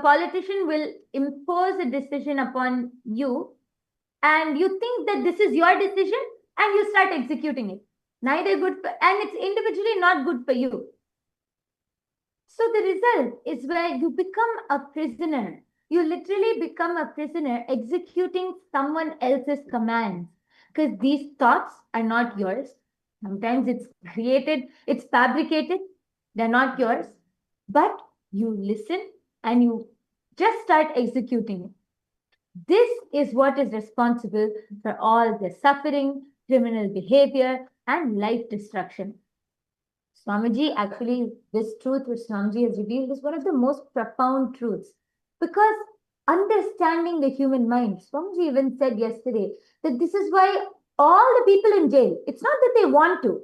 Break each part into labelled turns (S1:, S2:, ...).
S1: politician will impose a decision upon you, and you think that this is your decision, and you start executing it. Neither good for, and it's individually not good for you. So the result is where you become a prisoner. You literally become a prisoner executing someone else's commands, because these thoughts are not yours. Sometimes it's created, it's fabricated, they're not yours, but you listen and you just start executing it. This is what is responsible for all the suffering, criminal behavior, and life destruction. Swamiji, actually, this truth which Swamiji has revealed is one of the most profound truths, because understanding the human mind, Swamiji even said yesterday that this is why all the people in jail, it's not that they want to,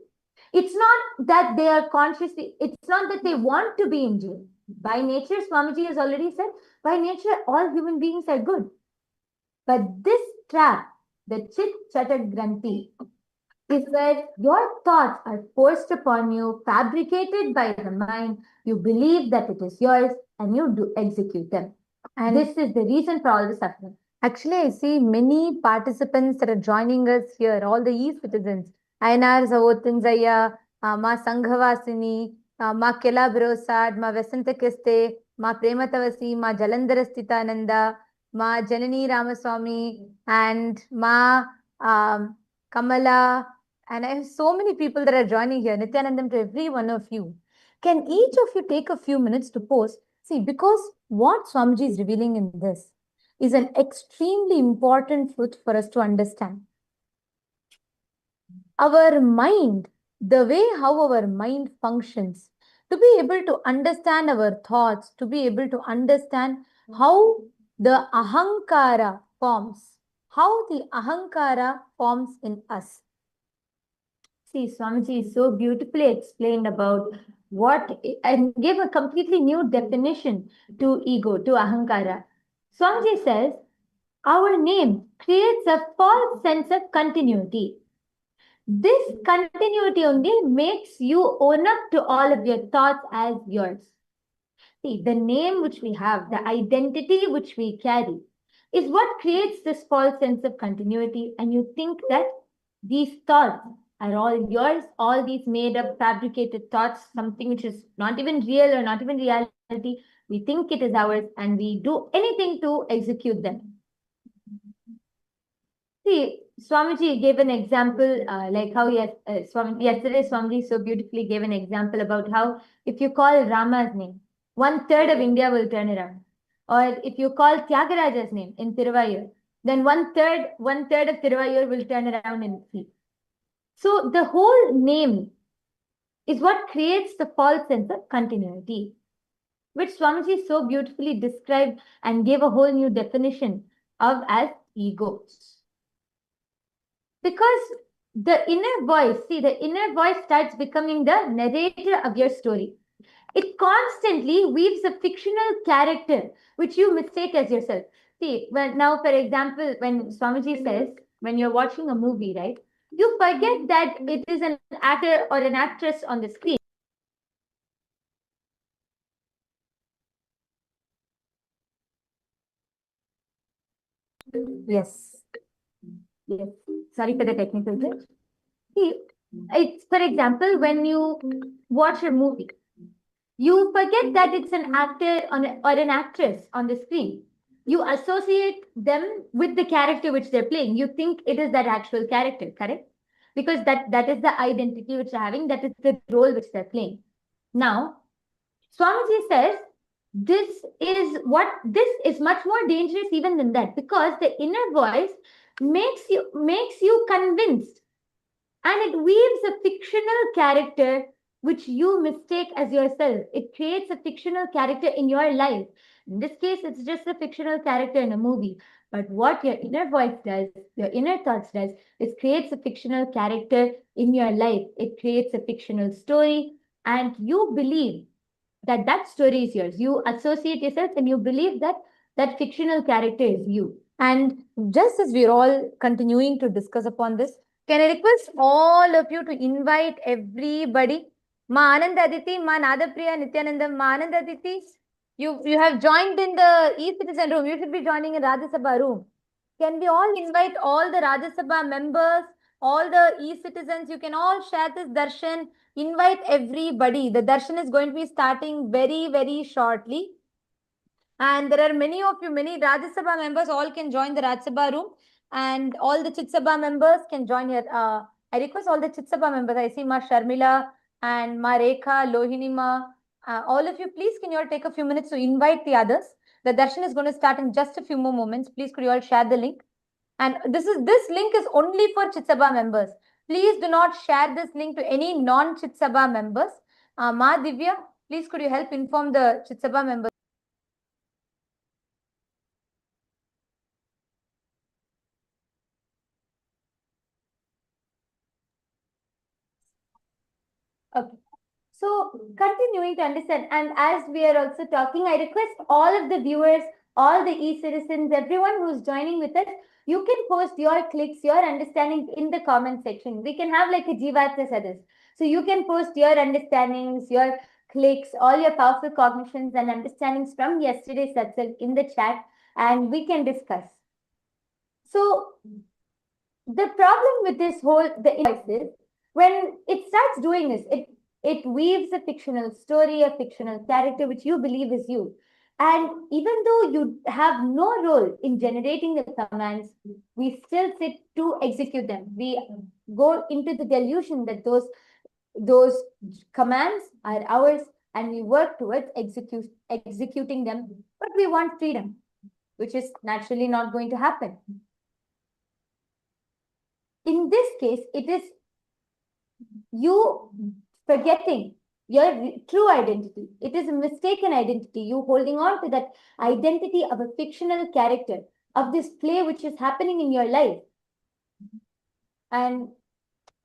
S1: it's not that they are consciously, it's not that they want to be in jail. By nature, Swamiji has already said, by nature, all human beings are good. But this trap, the Chit-Jada-Granthi, is where your thoughts are forced upon you, fabricated by the mind. You believe that it is yours and you do execute them. And this is the reason for all the suffering.
S2: Actually, I see many participants that are joining us here, all the e-citizens. Ainar Savotinzaya, Ma Sanghavasini, Ma Kela Brosad, Ma Vesanta Kiste, Ma Prematavasi, Ma Jalandhara Ma Janani Ramaswamy, and Ma Kamala. And I have so many people that are joining here. Nithyanandam to every one of you. Can each of you take a few minutes to post? See, because what Swamiji is revealing in this is an extremely important truth for us to understand. Our mind, the way how our mind functions, to be able to understand our thoughts, to be able to understand how the ahankara forms, in us.
S1: See, Swamiji so beautifully explained about what, and gave a completely new definition to ego, to ahankara. Swamiji says, our name creates a false sense of continuity. This continuity only makes you own up to all of your thoughts as yours. See, the name which we have, the identity which we carry, is what creates this false sense of continuity, and you think that these thoughts are all yours, all these made up, fabricated thoughts, something which is not even real or not even reality. We think it is ours and we do anything to execute them. See, Swamiji gave an example, like how yesterday Swamiji so beautifully gave an example about how if you call Rama's name, 1/3 of India will turn around. Or if you call Tyagaraja's name in Tiruvayur, then one third of Tiruvayur will turn around and see. So the whole name is what creates the false sense of continuity, which Swamiji so beautifully described and gave a whole new definition of as ego. Because the inner voice, see, the inner voice starts becoming the narrator of your story. It constantly weaves a fictional character which you mistake as yourself. See, now, for example, when Swamiji says, when you're watching a movie, right, you forget that it is an actor or an actress on the screen.
S2: Yes.
S1: Yes. Sorry for the technical glitch. See, it's, for example, when you watch a movie, you forget that it's an actor or an actress on the screen. You associate them with the character which they're playing. You think it is that actual character, correct? Because that is the identity which they're having, that is the role which they're playing. Now, Swamiji says this is much more dangerous even than that, because the inner voice makes you convinced, and it weaves a fictional character which you mistake as yourself. It creates a fictional character in your life. In this case, it's just a fictional character in a movie. But what your inner voice does, your inner thoughts does, is creates a fictional character in your life. It creates a fictional story, and you believe that that story is yours. You associate yourself and you believe that that fictional character is you.
S2: And just as we're all continuing to discuss upon this, can I request all of you to invite everybody? Ma Anand Aditi, Ma Nadapriya, Nithyanandam, Ma Anand Aditi. You have joined in the e-citizen room. You should be joining in Rajya Sabha room. Can we all invite all the Rajya Sabha members, all the e-citizens? You can all share this darshan. Invite everybody. The darshan is going to be starting very, very shortly. And there are many of you, many Rajya Sabha members, all can join the Rajya Sabha room. And all the Chit Sabha members can join here. I request all the Chit Sabha members. I see Ma Sharmila and Ma Rekha, Lohini Ma. All of you, please, can you all take a few minutes to invite the others? The darshan is going to start in just a few more moments. Please, could you all share the link? And this link is only for Chit Sabha members. Please do not share this link to any non-Chit Sabha members. Ma Divya, please, could you help inform the Chit Sabha members? Okay. So continuing to understand, and as we are also talking, I request all of the viewers, all the e-citizens, everyone who's joining with us, you can post your clicks, your understandings in the comment section. We can have like a Jivatya Sadas. So you can post your understandings, your clicks, all your powerful cognitions and understandings from yesterday's satsang in the chat, and we can discuss. So the problem with this whole voice is when it starts doing this, it weaves a fictional story, a fictional character which you believe is you. And even though you have no role in generating the commands, we still sit to execute them. We go into the delusion that those commands are ours and we work towards executing them, but we want freedom, which is naturally not going to happen. In this case, it is you forgetting your true identity. It is a mistaken identity. You holding on to that identity of a fictional character, of this play which is happening in your life. And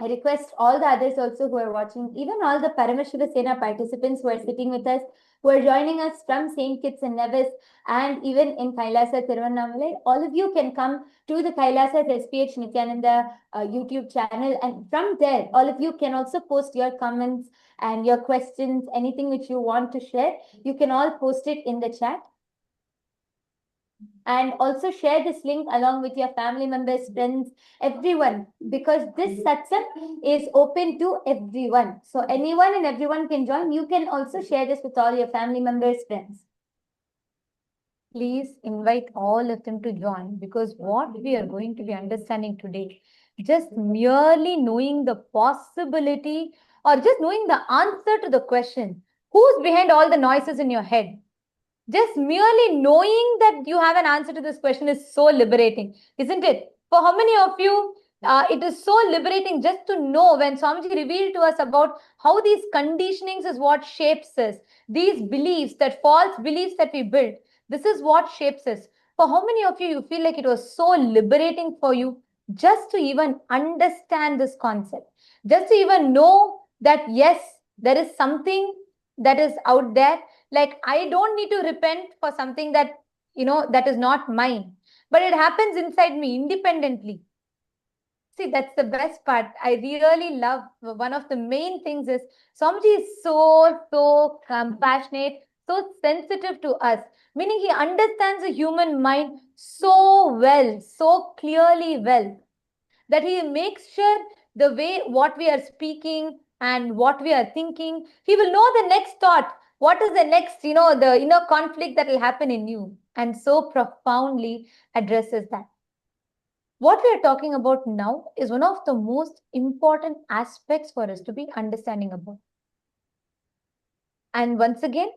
S2: I request all the others also who are watching, even all the Paramashiva Sena participants who are sitting with us, who are joining us from St. Kitts and Nevis, and even in Kailasa, Tiruvannamalai, all of you can come to the Kailasa SPH Nithyananda YouTube channel. And from there, all of you can also post your comments and your questions, anything which you want to share. You can all post it in the chat. And also share this link along with your family members, friends, everyone, because this satsang is open to everyone. So anyone and everyone can join. You can also share this with all your family members, friends. Please invite all of them to join, because what we are going to be understanding today, just merely knowing the possibility or just knowing the answer to the question, who's behind all the noises in your head? Just merely knowing that you have an answer to this question is so liberating, isn't it? For how many of you, it is so liberating just to know when Swamiji revealed to us about how these conditionings is what shapes us, these beliefs, that false beliefs that we built, this is what shapes us. For how many of you feel like it was so liberating for you just to even understand this concept, just to even know that yes, there is something that is out there. Like, I don't need to repent for something that, that is not mine, but it happens inside me independently. See, that's the best part. I really love, one of the main things is Swamiji is so compassionate, so sensitive to us, meaning he understands the human mind so well, so clearly well, that he makes sure the way what we are speaking and what we are thinking, he will know the next thought. What is the next, the inner conflict that will happen in you, and so profoundly addresses that. What we are talking about now is one of the most important aspects for us to be understanding about. And once again,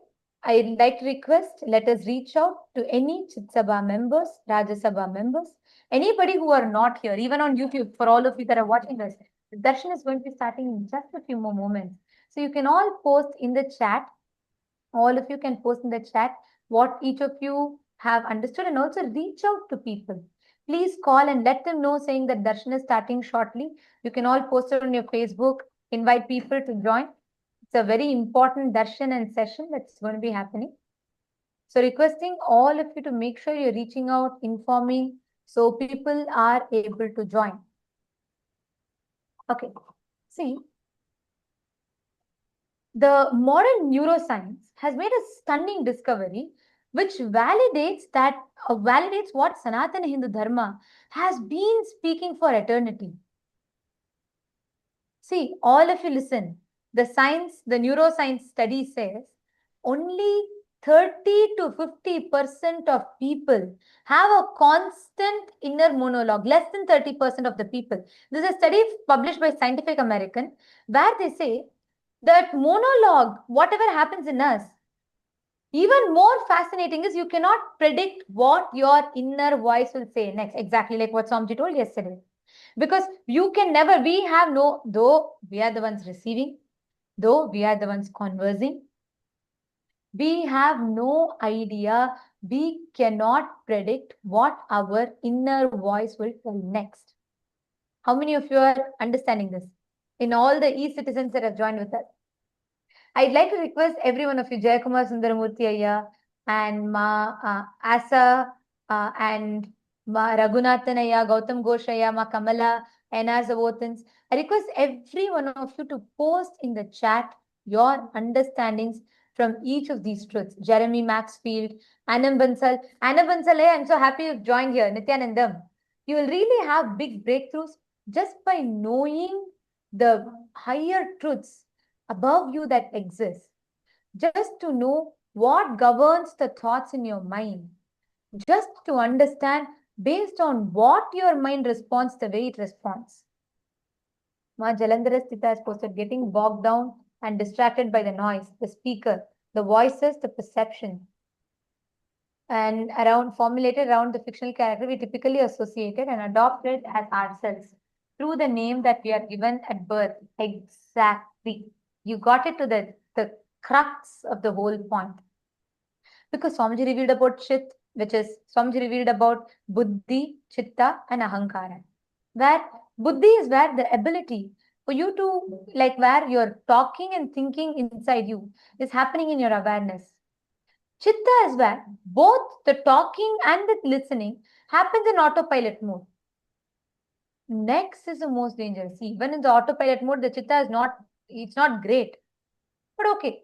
S2: I'd like to request, let us reach out to any Chit Sabha members, Rajya Sabha members, anybody who are not here, even on YouTube, for all of you that are watching us. The darshan is going to be starting in just a few more moments. So you can all post in the chat. All of you can post in the chat what each of you have understood, and also reach out to people. Please call and let them know, saying that darshan is starting shortly. You can all post it on your Facebook, invite people to join. It's a very important darshan and session that's going to be happening. So requesting all of you to make sure you're reaching out, informing, so people are able to join. Okay. See, the modern neuroscience has made a stunning discovery which validates what Sanatana Hindu Dharma has been speaking for eternity. See, all of you listen. The neuroscience study says only 30 to 50% of people have a constant inner monologue, less than 30% of the people. This is a study published by Scientific American where they say that monologue, whatever happens in us, even more fascinating is you cannot predict what your inner voice will say next, exactly like what Somji told yesterday. Because you can never, though we are the ones receiving, though we are the ones conversing, we have no idea, we cannot predict what our inner voice will tell next. How many of you are understanding this? In all the e-citizens that have joined with us. I'd like to request every one of you, Jayakumar Sundaramurthy Ayya and Asa and Ma Raghunathan Ayya, Gautam Ghosh Ayya, Ma Kamala, and as Avotans. I request every one of you to post in the chat your understandings from each of these truths. Jeremy Maxfield, Anam Bansal. Anam Bansal, I'm so happy you've joined here. Nityanandam. You will really have big breakthroughs just by knowing the higher truths above you that exist. Just to know what governs the thoughts in your mind. Just to understand based on what your mind responds the way it responds. Ma Jalandhara Sthita has posted getting bogged down and distracted by the noise, the speaker, the voices, the perception. And formulated around the fictional character we typically associated and adopted as ourselves through the name that we are given at birth. Exactly. You got it to the crux of the whole point. Because Swamiji revealed about Chit, which is Swamiji revealed about Buddhi, Chitta, and Ahankara. Where Buddhi is where the ability for you to, like where you're talking and thinking inside you is happening in your awareness. Chitta is where both the talking and the listening happens in autopilot mode. Next is the most dangerous. See, even in the autopilot mode, the chitta is it's not great. But okay.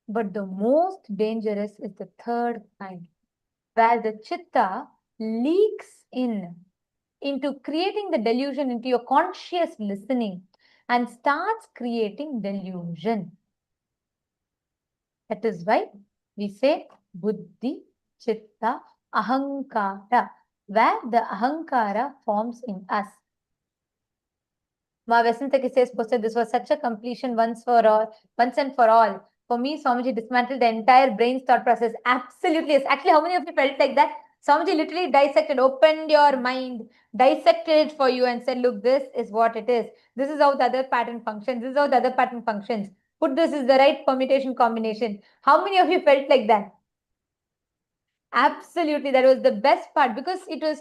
S2: But the most dangerous is the third kind, where the chitta leaks into creating the delusion into your conscious listening and starts creating delusion. That is why we say buddhi, chitta, ahankara, where the ahankara forms in us. Ma Vasantaki says, posted, this was such a completion once and for all. For me, Swamiji dismantled the entire brain's thought process. Absolutely. Yes. Actually, how many of you felt like that? Swamiji literally opened your mind, dissected it for you and said, look, this is what it is. This is how the other pattern functions. This is how the other pattern functions. Put this is the right permutation combination. How many of you felt like that? Absolutely. That was the best part because it was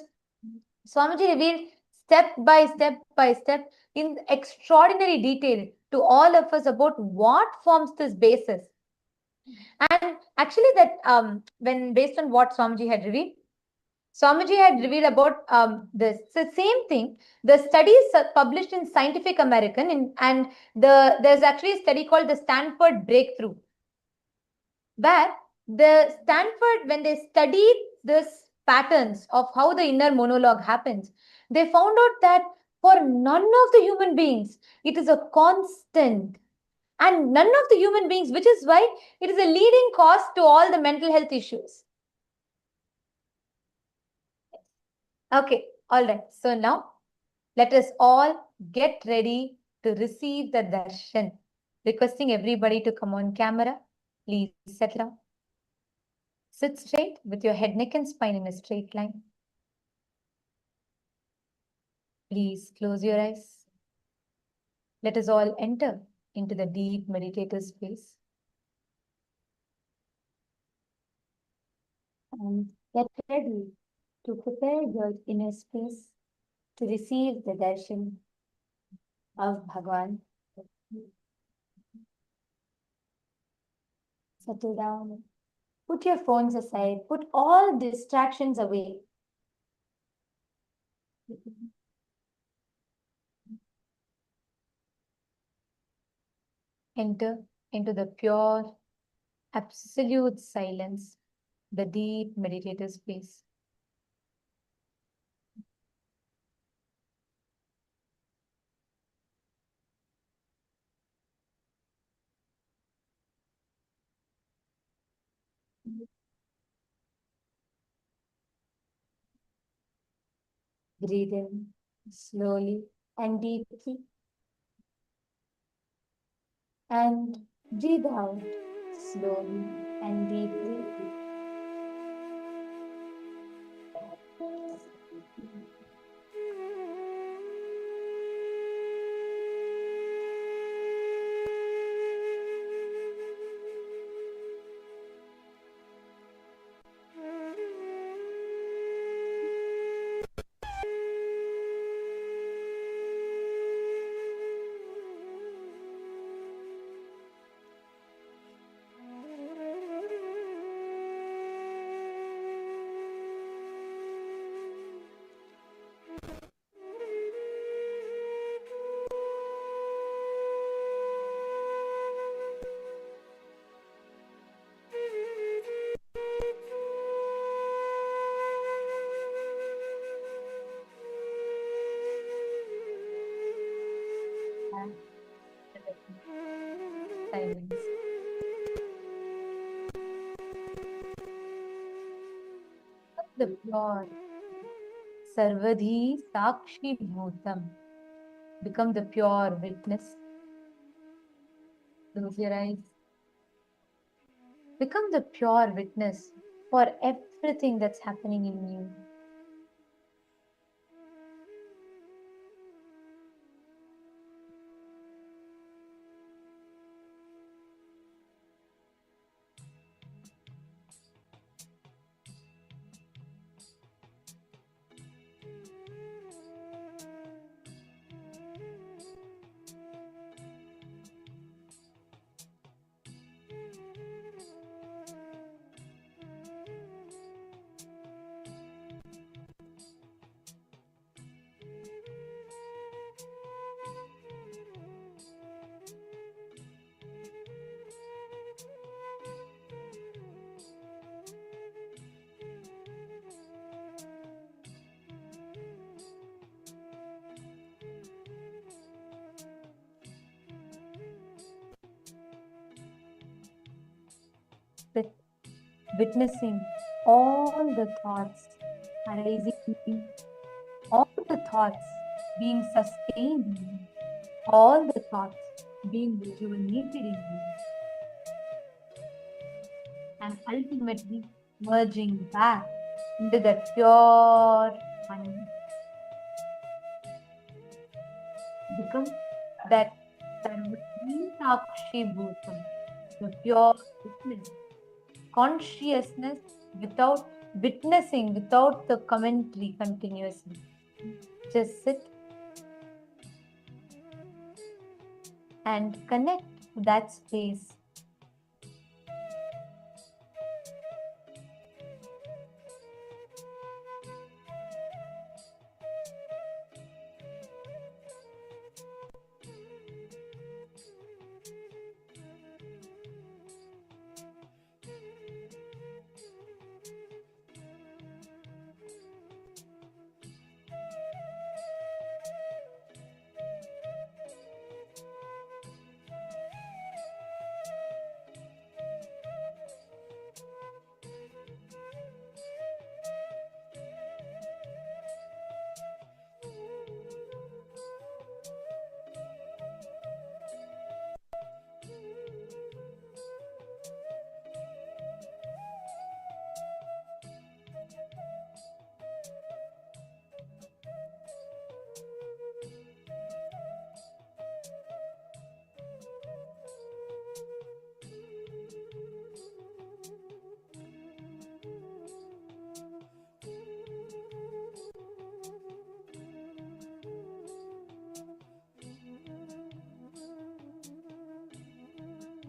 S2: Swamiji revealed step by step in extraordinary detail to all of us about what forms this basis. And actually that when based on what Swamiji had revealed about this. So same thing, the studies published in Scientific American and there's actually a study called the Stanford Breakthrough, where the Stanford, when they studied this patterns of how the inner monologue happens, they found out that for none of the human beings, it is a constant. And none of the human beings, which is why it is a leading cause to all the mental health issues. Okay, all right. So now, let us all get ready to receive the darshan. Requesting everybody to come on camera. Please settle down. Sit straight with your head, neck and spine in a straight line. Please close your eyes. Let us all enter into the deep meditative space. And get ready to prepare your inner space to receive the darshan of Bhagavan. Settle down. Put your phones aside. Put all distractions away. Enter into the pure, absolute silence, the deep meditative space. Breathe in slowly and deeply, and breathe out slowly and deeply. Silence. The pure Sarvadhi Sakshi Bhutam. Become the pure witness. Close your eyes. Become the pure witness for everything that's happening in you. Witnessing all the thoughts arising in you, all the thoughts being sustained in you, all the thoughts being rejuvenated in you, and ultimately merging back into that pure oneness. Become that Sarvadhi Sakshi Bhutam, the pure witness, consciousness without witnessing, without the commentary continuously. Just sit and connect to that space.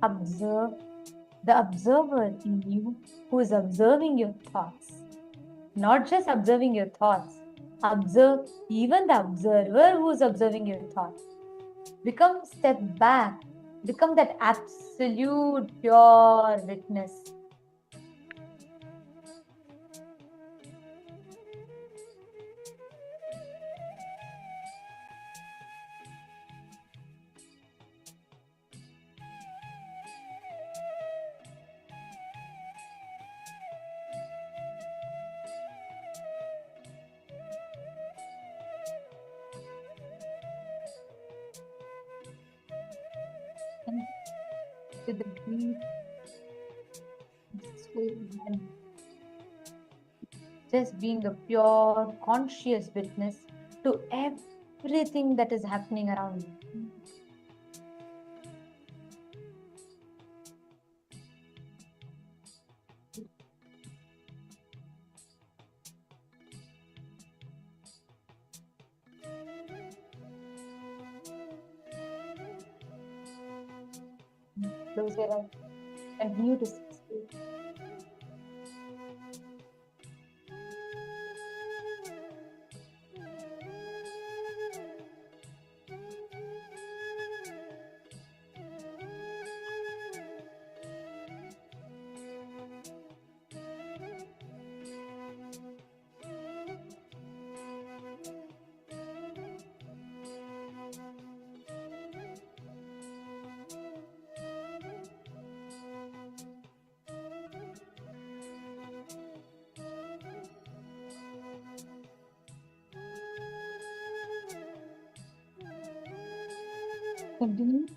S2: Observe the observer in you who is observing your thoughts. Not just observing your thoughts, observe even the observer who is observing your thoughts. Become step back Become that absolute pure witness. And with the deep soul, just being a pure, conscious witness to everything that is happening around you. Close your eyes. Continue to stay. Continue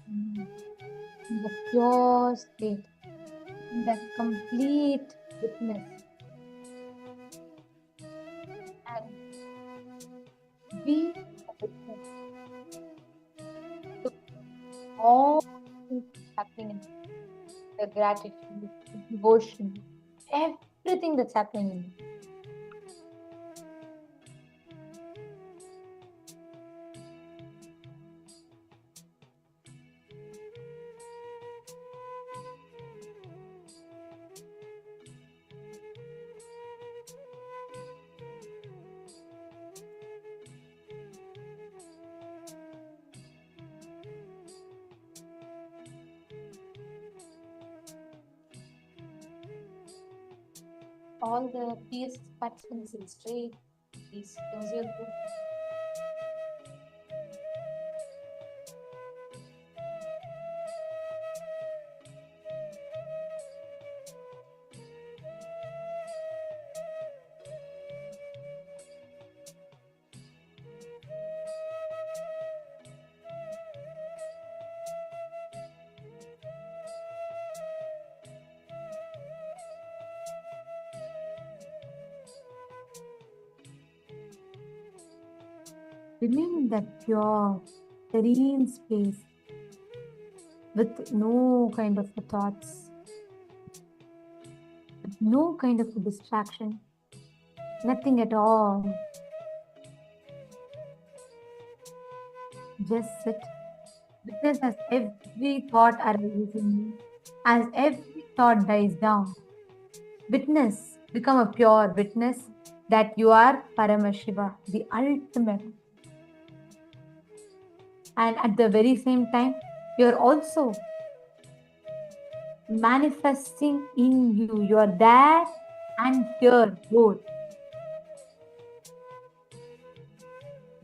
S2: in the pure state, in that complete witness. And be a witness to all things happening in the gratitude, the devotion, everything that's happening in you. All the peace participants in straight, please close your book. Remain in that pure, serene space with no kind of thoughts, no kind of distraction, nothing at all. Just sit. Witness as every thought arises in you, as every thought dies down. Witness, become a pure witness that you are Paramashiva, the ultimate. And at the very same time, you're also manifesting in you. You're there and here both.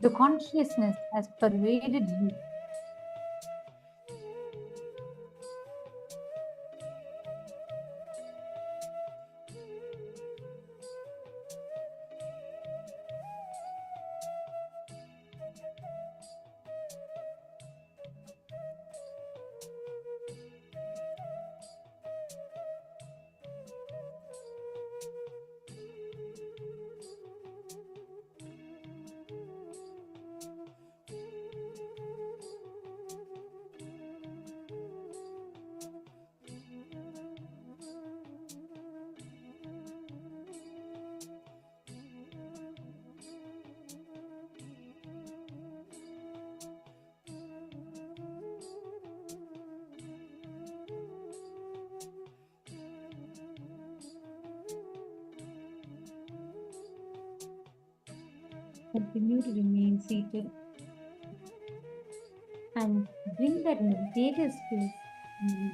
S2: The consciousness has pervaded you. Continue to remain seated
S1: and bring that meditative space in you.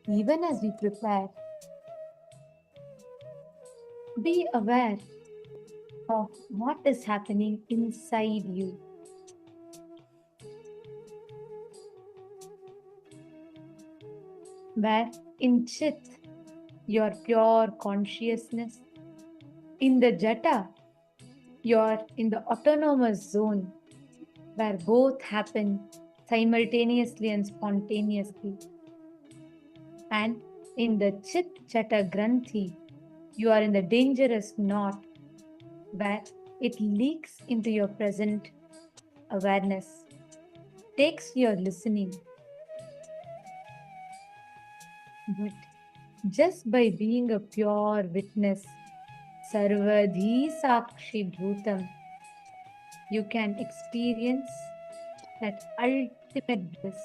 S1: Even as we prepare, be aware of what is happening inside you. Where in Chit, your pure consciousness, in the Jata, you're in the autonomous zone where both happen simultaneously and spontaneously. And in the Chit-Jada-Granthi, you are in the dangerous knot where it leaks into your present awareness, takes your listening. But just by being a pure witness, Sarvadhi Sakshi Bhutam, you can experience that ultimate bliss.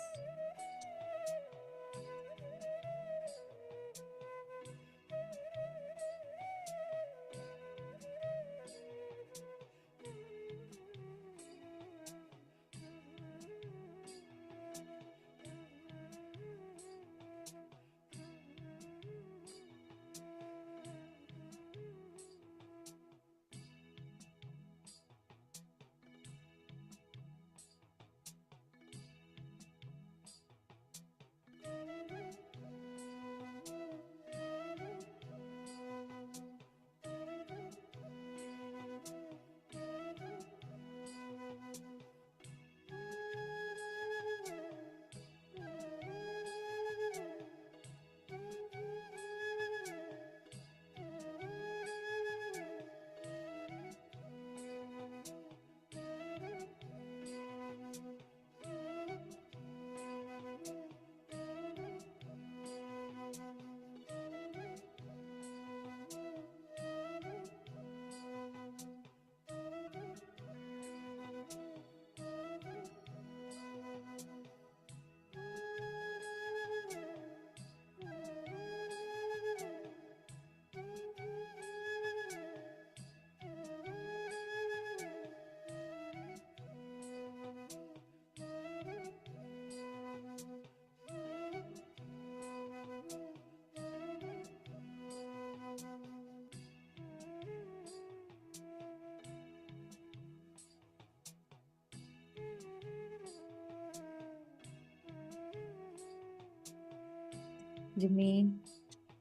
S2: Remain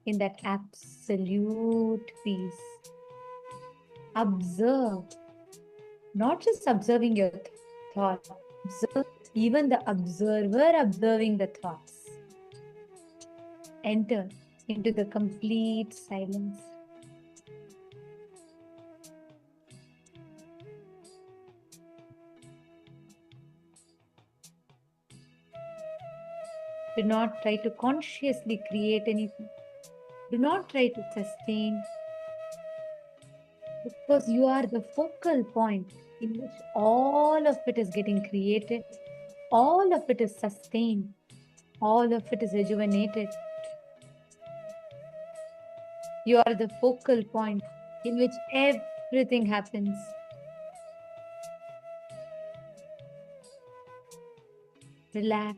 S2: in that absolute peace. Observe, not just observing your thought, observe even the observer observing the thoughts. Enter into the complete silence. Do not try to consciously create anything. Do not try to sustain, because you are the focal point in which all of it is getting created, all of it is sustained, all of it is rejuvenated. You are the focal point in which everything happens. Relax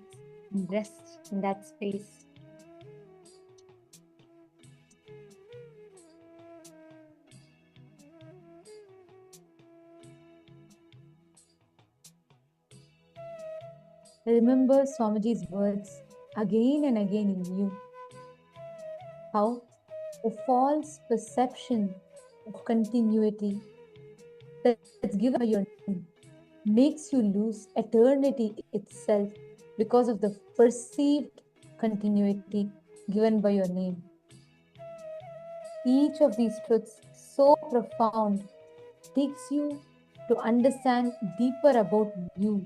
S2: and rest in that space. Remember Swamiji's words again and again in you. How a false perception of continuity that's given by your name makes you lose eternity itself because of the perceived continuity given by your name. Each of these truths, so profound, takes you to understand deeper about you.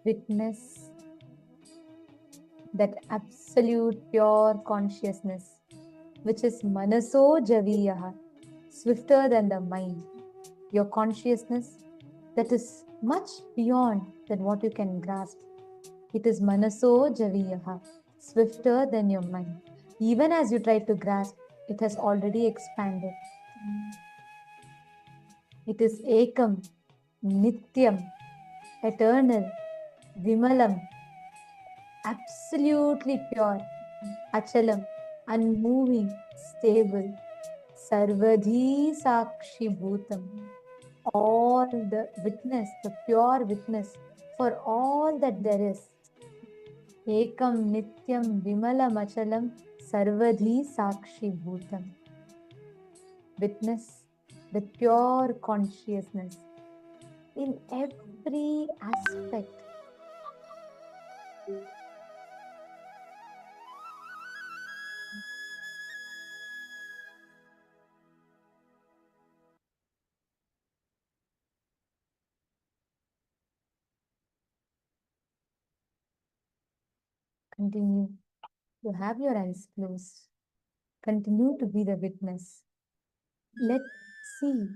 S2: Witness that absolute pure consciousness, which is manaso javiyaha, swifter than the mind. Your consciousness that is much beyond than what you can grasp. It is manaso javiyaha, swifter than your mind. Even as you try to grasp, it has already expanded. It is ekam, nityam, eternal, vimalam, absolutely pure, achalam, unmoving, stable, sarvadhi sakshi bhutam. All the witness, the pure witness for all that there is. Ekam nityam vimalam achalam sarvadhi sakshi bhutam. Witness the pure consciousness in every aspect. Continue to have your eyes closed. Continue to be the witness. Let's see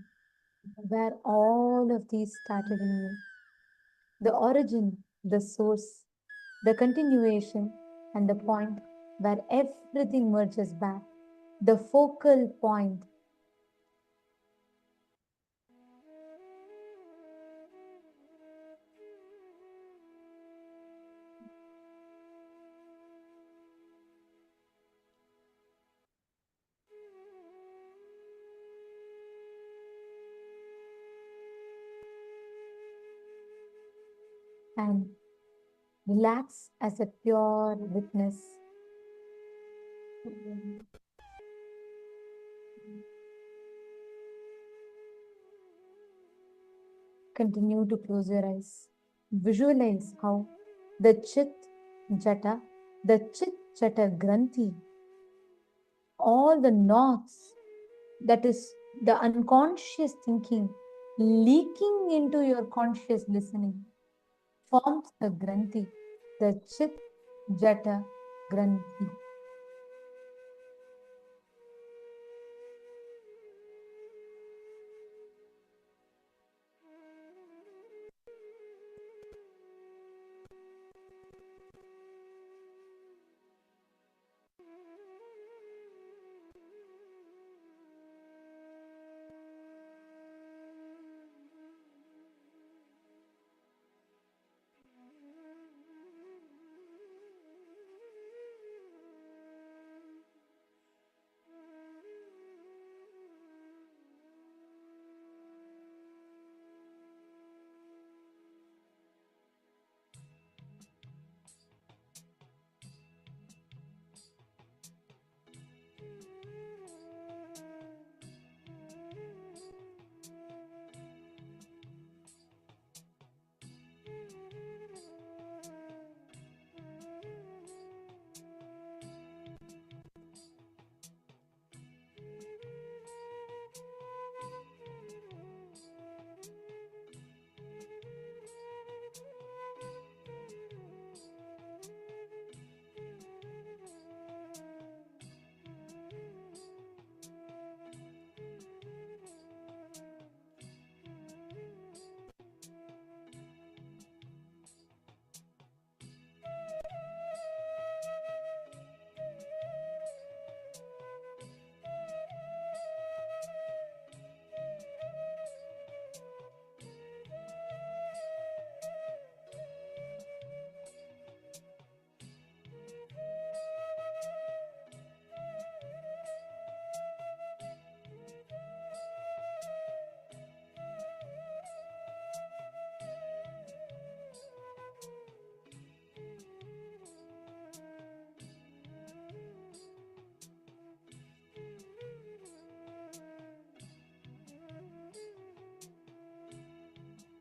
S2: where all of these started in you. The origin, the source, the continuation, and the point where everything merges back. The focal point. And relax as a pure witness. Continue to close your eyes. Visualize how the Chit-Jada, the Chit-Jada-Granthi, all the knots, that is the unconscious thinking leaking into your conscious listening, forms the Granthi, the Chit-Jada-Granthi.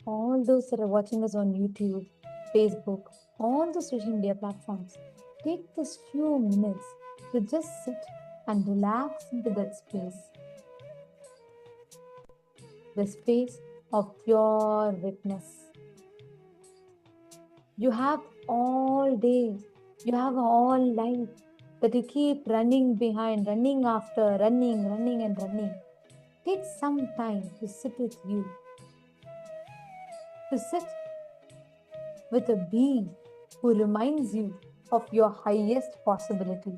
S2: all those that are watching us on YouTube, Facebook, all the social media platforms, take this few minutes to just sit and relax into that space. The space of pure witness. You have all day, you have all life that you keep running behind, running after, running and running. Take some time to sit with you, to sit with a being who reminds you of your highest possibility.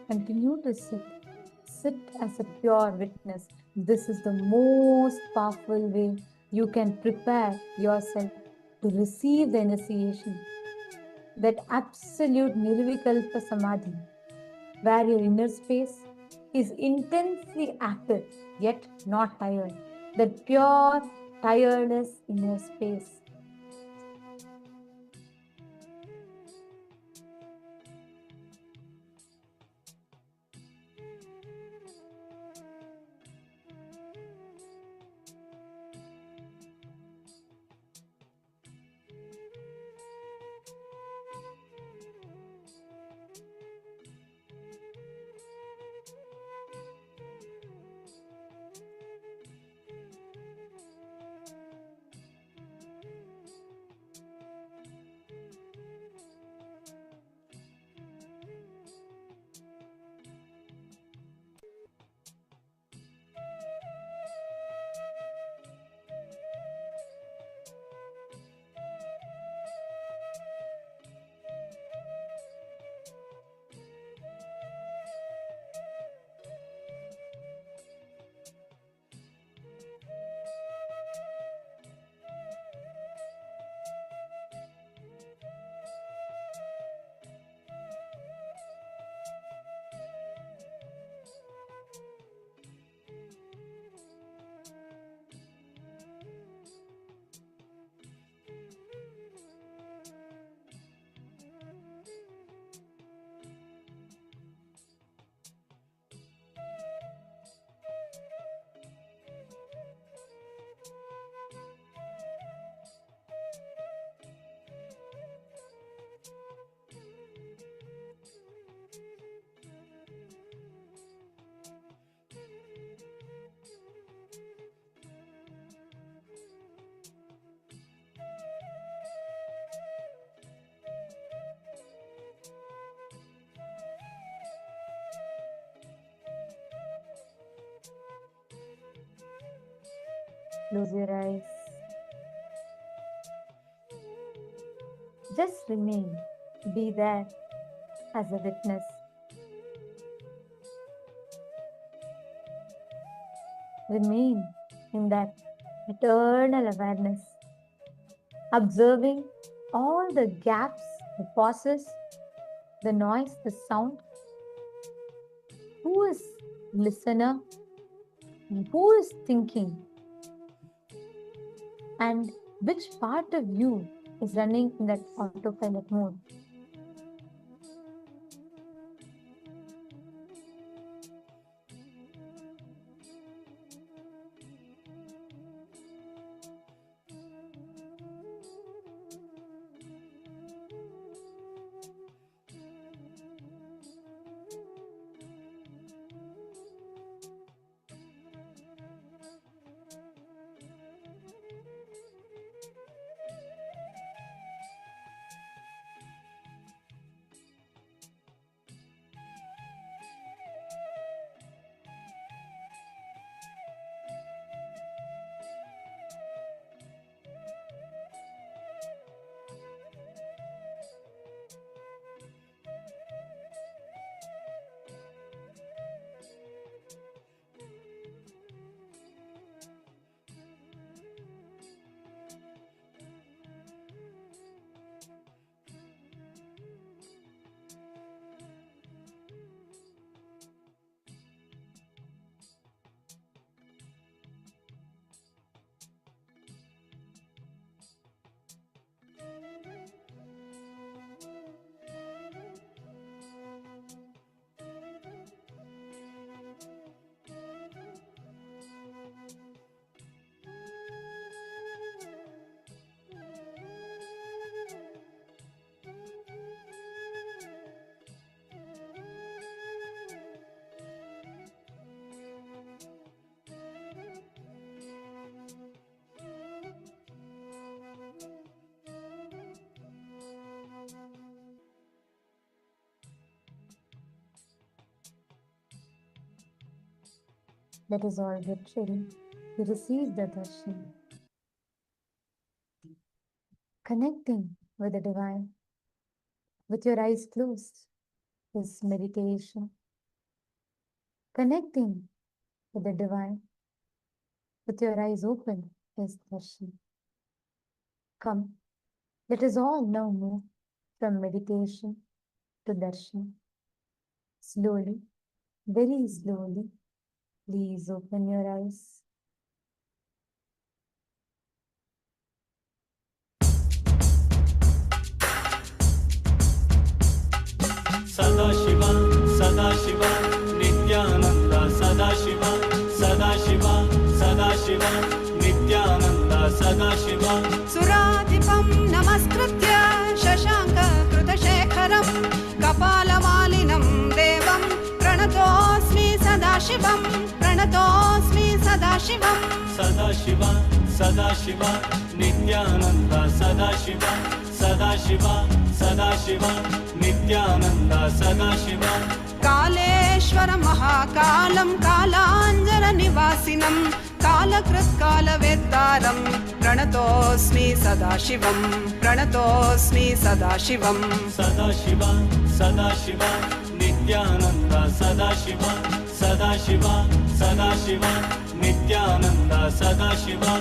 S2: Continue to sit. Sit as a pure witness. This is the most powerful way you can prepare yourself to receive the initiation. That absolute nirvikalpa samadhi, where your inner space is intensely active yet not tired. That pure, tireless inner space. close your eyes. Just remain, be there as a witness. Remain in that eternal awareness, observing all the gaps, the pauses, the noise, the sound. Who is listener? Who is thinking? And which part of you is running in that autopilot mode? Let us all get ready to receive the Darshan. Connecting with the Divine, with your eyes closed, is meditation. Connecting with the Divine, with your eyes open, is Darshan. Come, let us all now move from meditation to Darshan. Slowly, very slowly, please open your eyes.
S3: Sadashiva, Sadashiva, Nithyananda, Sadashiva, Sadashiva, Sadashiva, Nithyananda, Sadashiva.
S4: Suradipam namaskritya shashanka krutashekharam kapalavalinam devam pranatosmi sadashivam pranatosmi sadashivam.
S3: Sadashiva, Sadashiva, Nithyananda, Sadashiva, Sadashiva, Sadashiva, Nithyananda, Sadashiva.
S4: Kaleshwara mahakalam kalanjana nivasinam kalakrit kalavettaram pranatosmi sadashivam pranatosmi sadashivam.
S3: Sadashiva, Sadashiva, Nithyananda, Sadashiva, Sadashiva, Sadashiva, Nithyananda, Sadashiva.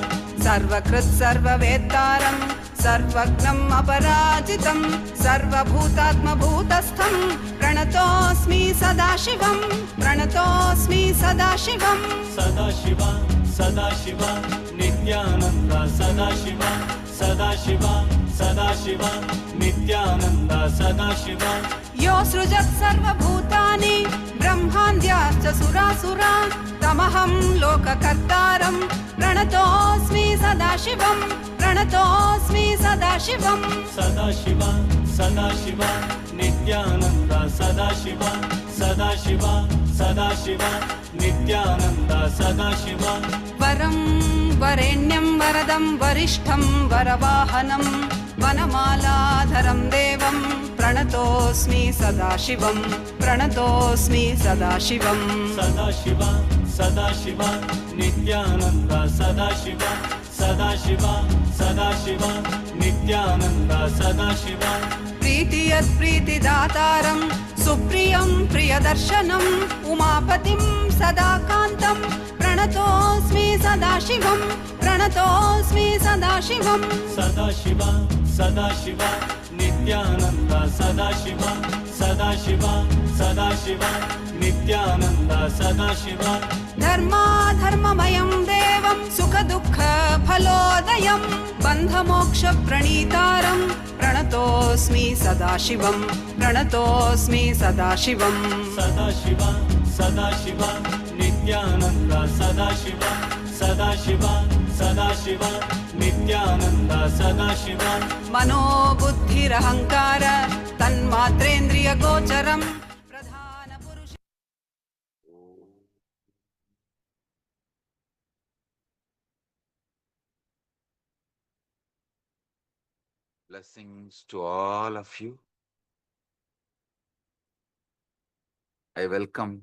S4: Sarvakrit sarvavettaram sarvagnam aparajitam sarvabhutatma bhutastham pranatosmi sadashivam pranatosmi sadashivam.
S3: Sadashiva, Sadashiva, Nithyananda, Sadashiva, Sadashiva, Sadashiva, Nithyananda, Sadashiva.
S4: Yo srujat sarvabhutani brahmandhyascha surasura tamaham lokakartaram pranatosmi sadashivam pranatosmi sadashivam.
S3: Sadashiva, Sadashiva, Nithyananda, Sadashiva, Sadashiva, Sadashiva, Nithyananda, Sadashiva.
S4: Varam varenyam varadam varishtham varavahanam वनमालाधरं देवं प्रणतोऽस्मि सदाशिवं प्रणतोऽस्मि सदाशिवम्
S3: सदाशिवा सदाशिवा नित्यानन्द सदाशिवा सदाशिवा सदाशिवा नित्यानन्द सदाशिवा
S4: प्रीतियत्प्रीतिदातारं सुप्रियं प्रियदर्शनम् उमापतिं सदाकान्तं प्रणतोऽस्मि सदाशिवं प्रणतोऽस्मि सदाशिवम्
S3: सदाशिवा सदाशिवा नित्यानन्द सदाशिवा सदाशिवा सदाशिवा नित्यानन्द सदाशिवा
S4: धर्माधर्ममयं देवं सुखदुःखफलोदयं बन्धमोक्षप्रणीतारं प्रणतोऽस्मि सदाशिवं प्रणतोऽस्मि Sadasivam
S3: Sadashiva Sadashiva Nityanand Sadashiva Sadashiva Sadashiva Nityanand Sadashiva
S4: मनोबुद्धिरहङ्कार तन्मात्रेन्द्रियगोचरं प्रधानपुरुष
S5: Blessings to all of you. I welcome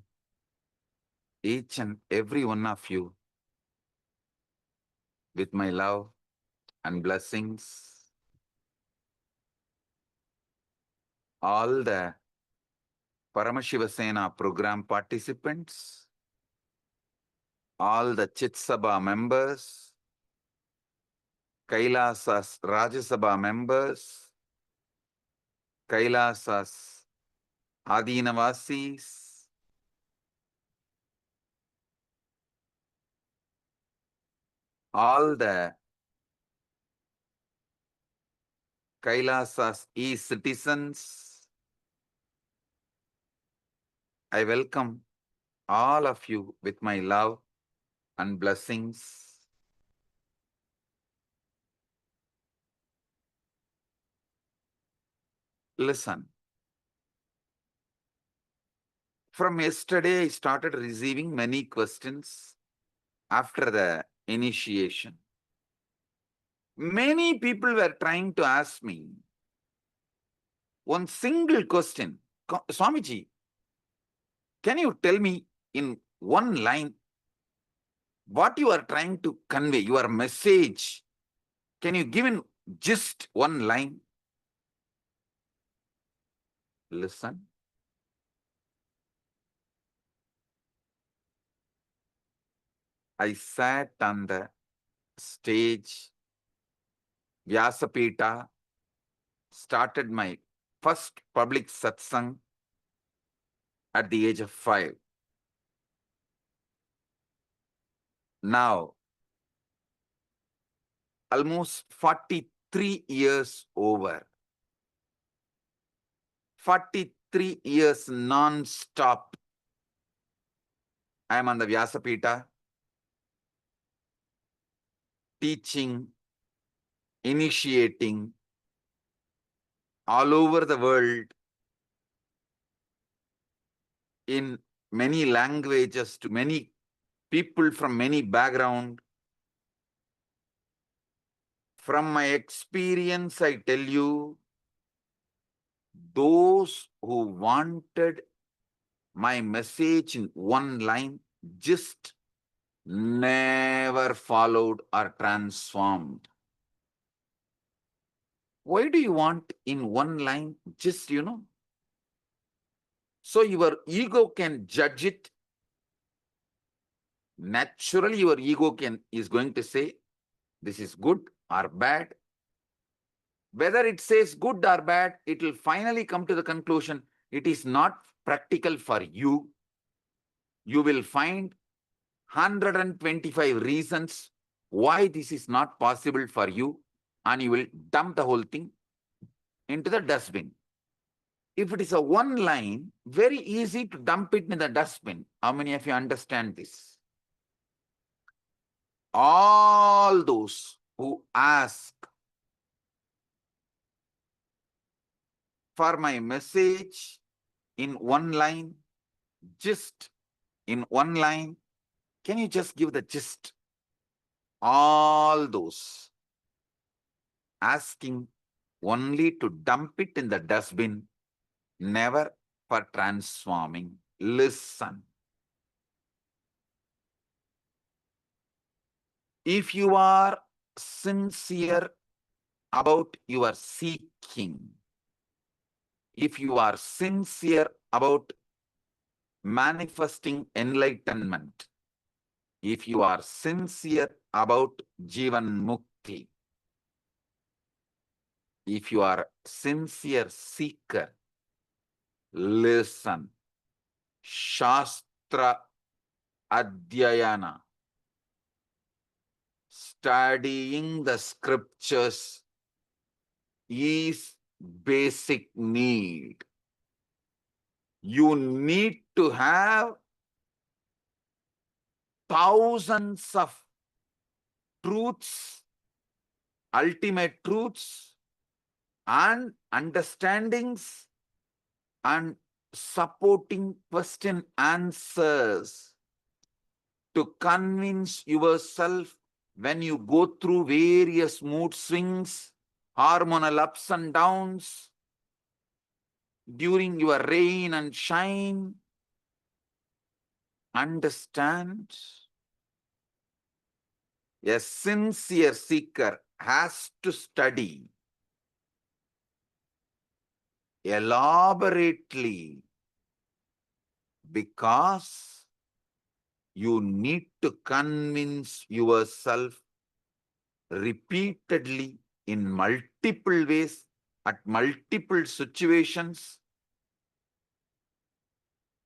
S5: each and every one of you with my love and blessings. All the Paramashiva Sena program participants, all the Chit-Sabha members, Kailasas Rajasabha members, Kailasas Adinavasis, all the Kailasas e-citizens, I welcome all of you with my love and blessings. Listen. From yesterday, I started receiving many questions after the initiation. Many people were trying to ask me one single question. Swamiji, can you tell me in one line what you are trying to convey, your message? Can you give in just one line? Listen. I sat on the stage, Vyasapita, started my first public satsang at the age of 5. Now, almost 43 years over. 43 years non-stop. I am on the Vyasapita, teaching, initiating all over the world in many languages to many people from many backgrounds. From my experience, I tell you, those who wanted my message in one line just never followed or transformed. Why do you want in one line? Just, so your ego can judge it. Naturally, your ego is going to say, this is good or bad. Whether it says good or bad, it will finally come to the conclusion, it is not practical for you. You will find 125 reasons why this is not possible for you, and you will dump the whole thing into the dustbin. If it is a one line, very easy to dump it in the dustbin. How many of you understand this? All those who ask for my message in one line, just in one line, can you just give the gist? All those asking only to dump it in the dustbin, never for transforming. Listen. If you are sincere about your seeking, if you are sincere about manifesting enlightenment, if you are sincere about Jivan Mukti, if you are sincere seeker, listen. Shastra Adhyayana, studying the scriptures, is basic need. You need to have thousands of truths, ultimate truths, and understandings, and supporting question answers to convince yourself when you go through various mood swings, hormonal ups and downs, during your rain and shine. Understand? A sincere seeker has to study elaborately, because you need to convince yourself repeatedly in multiple ways, at multiple situations,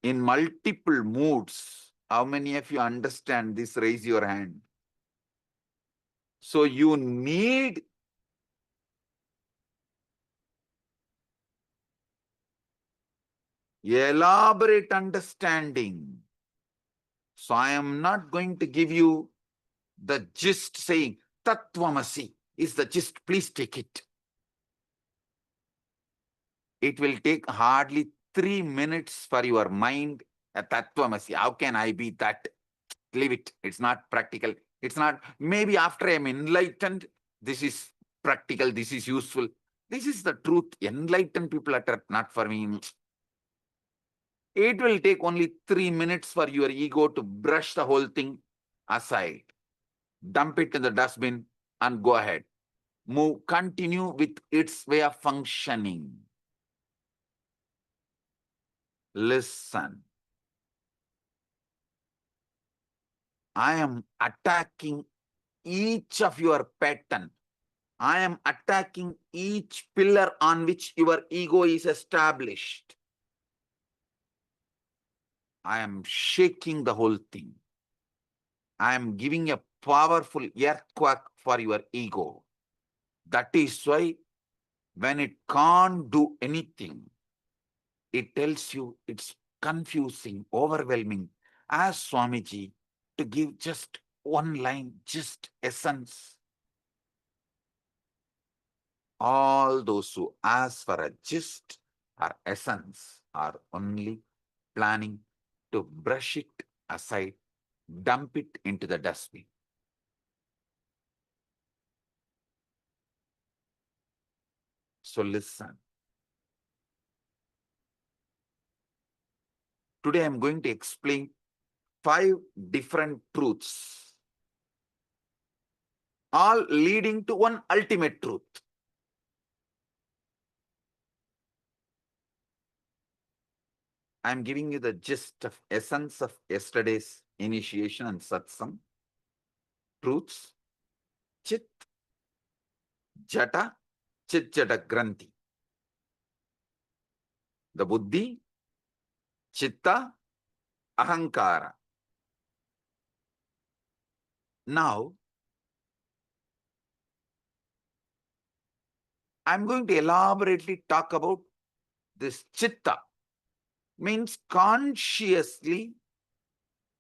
S5: in multiple moods. How many of you understand this? Raise your hand. So you need elaborate understanding. So I am not going to give you the gist saying, Tattvamasi is the gist, please take it. It will take hardly 3 minutes for your mind. A Tattvamasi, how can I be that? Leave it. It's not practical. It's not, maybe after I am enlightened, this is practical, this is useful. This is the truth. Enlightened people are not for me. It will take only 3 minutes for your ego to brush the whole thing aside. Dump it in the dustbin and go ahead. Move, continue with its way of functioning. Listen. I am attacking each of your pattern. I am attacking each pillar on which your ego is established. I am shaking the whole thing. I am giving a powerful earthquake for your ego. That is why when it can't do anything, it tells you it's confusing, overwhelming. Ask Swamiji to give just one line, just essence. All those who ask for a gist or essence are only planning to brush it aside, dump it into the dustbin. So listen. Today I'm going to explain 5 different truths, all leading to one ultimate truth. I'm giving you the gist of essence of yesterday's initiation and satsang. Truths. Chit, Jata, Chit-Jada-Granthi. The Buddhi, Chitta, Ahankara. Now, I'm going to elaborately talk about this Chitta. Means consciously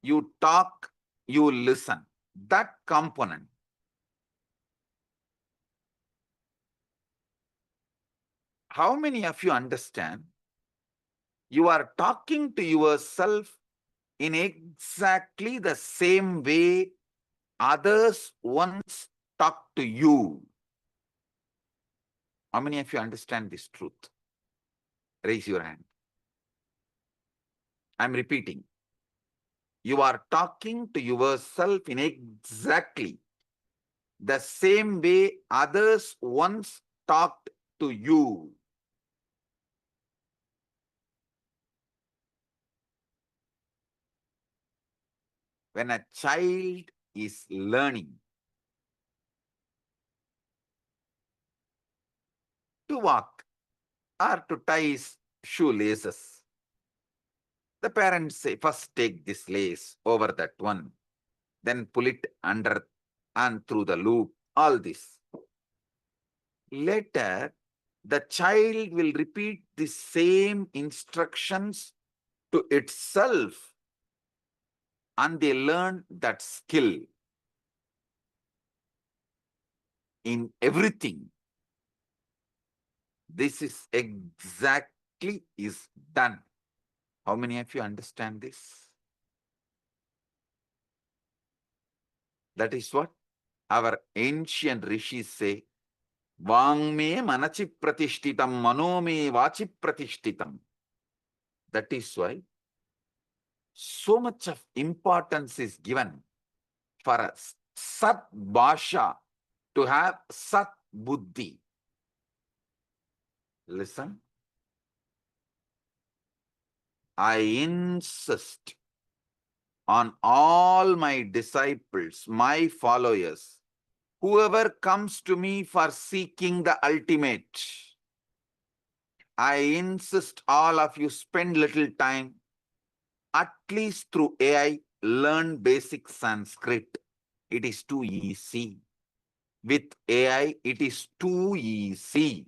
S5: you talk, you listen. That component. How many of you understand? You are talking to yourself in exactly the same way others once talked to you. How many of you understand this truth? Raise your hand. I'm repeating. You are talking to yourself in exactly the same way others once talked to you. When a child is learning to walk or to tie his shoelaces, the parents say, first take this lace over that one, then pull it under and through the loop, all this. Later, the child will repeat the same instructions to itself and they learn that skill in everything. This is exactly is done. How many of you understand this? That is what our ancient rishis say. Vangme manachi pratishtitam manome vachi pratishtitam. That is why so much of importance is given for a Sat Bhasha to have Sat Buddhi. Listen. I insist on all my disciples, my followers, whoever comes to me for seeking the ultimate, I insist all of you spend little time, at least through AI, learn basic Sanskrit. It is too easy. With AI, it is too easy.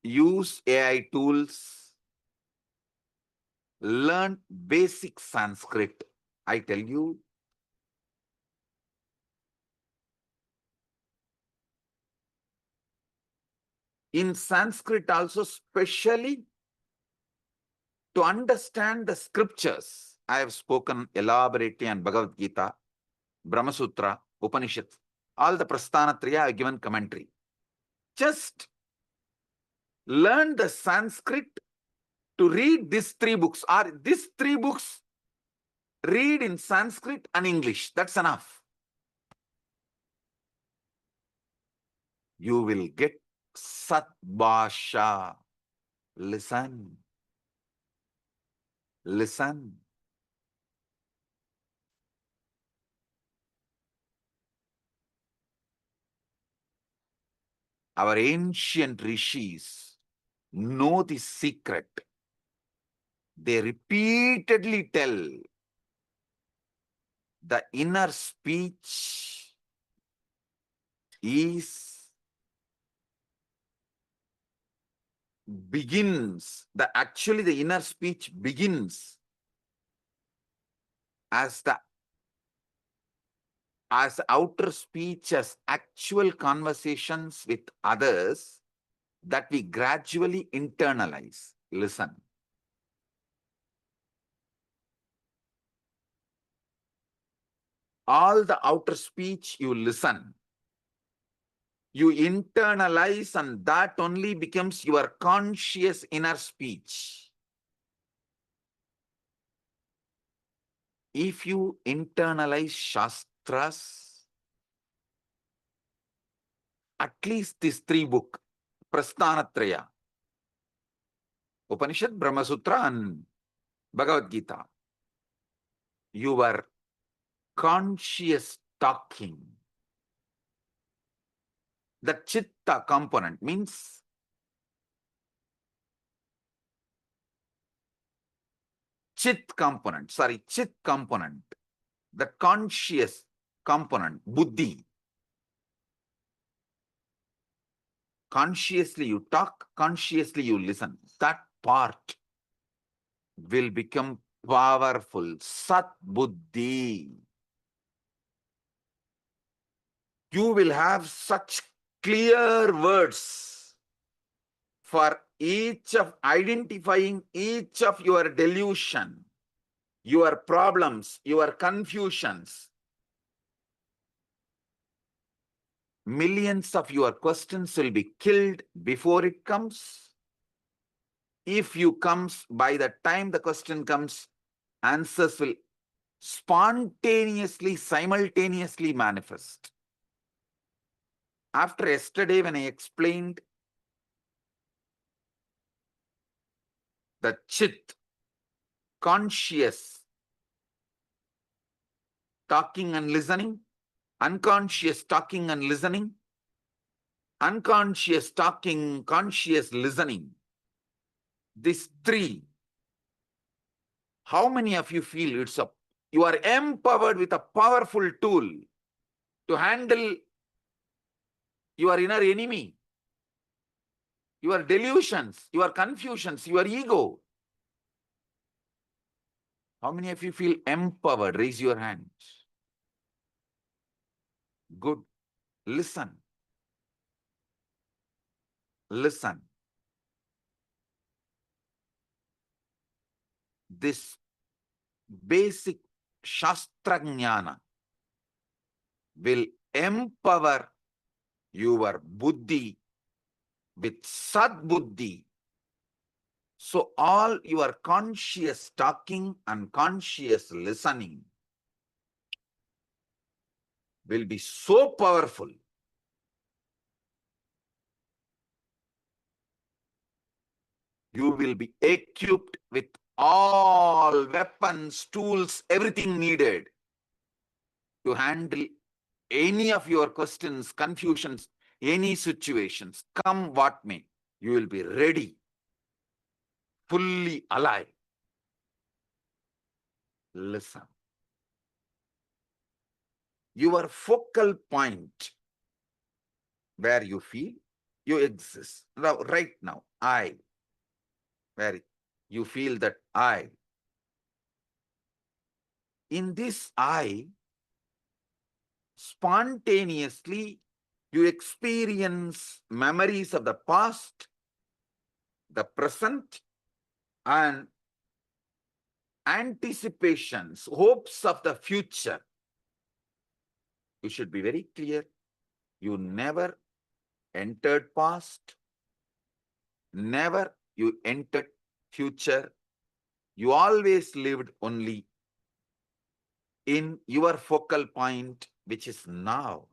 S5: Use AI tools, learn basic Sanskrit. I tell you, in Sanskrit also, specially to understand the scriptures. I have spoken elaborately on Bhagavad Gita, Brahma Sutra, Upanishads, all the Prasthanatraya I have given commentary. Just learn the Sanskrit to read these three books, or these three books read in Sanskrit and English. That's enough. You will get Sat Bhasha. Listen. Listen. Our ancient rishis know the secret. They repeatedly tell the inner speech actually the inner speech begins as outer speech, as actual conversations with others that we gradually internalize. Listen. All the outer speech you listen, you internalize, and that only becomes your conscious inner speech. If you internalize Shastras, at least these three books, Prasthanatraya, Upanishad, Brahma Sutra, and Bhagavad Gita, your conscious talking, the Chitta component means Chit component, the conscious component, Buddhi. Consciously you talk, consciously you listen. That part will become powerful. Sat Buddhi. You will have such clear words for identifying each of your delusion, your problems, your confusions. millions of your questions will be killed before it comes. If you comes, by the time the question comes, answers will spontaneously, simultaneously manifest. After yesterday, when I explained the Chit, conscious, talking and listening, unconscious talking and listening, unconscious talking, conscious listening, these three, how many of you feel you are empowered with a powerful tool to handle your inner enemy, your delusions, your confusions, your ego? How many of you feel empowered? Raise your hands. Good. Listen. Listen. This basic Shastra Jnana will empower your buddhi with Sad-buddhi. So all your conscious talking and conscious listening will be so powerful. You will be equipped with all weapons, tools, everything needed to handle any of your questions, confusions, any situations, come what may. You will be ready, fully alive. Listen. Your focal point where you feel you exist. Now, right now, I, where you feel that I. In this I, spontaneously, you experience memories of the past, the present, and anticipations, hopes of the future. You should be very clear. You never entered past, never you entered future. You always lived only in your focal point, which is now.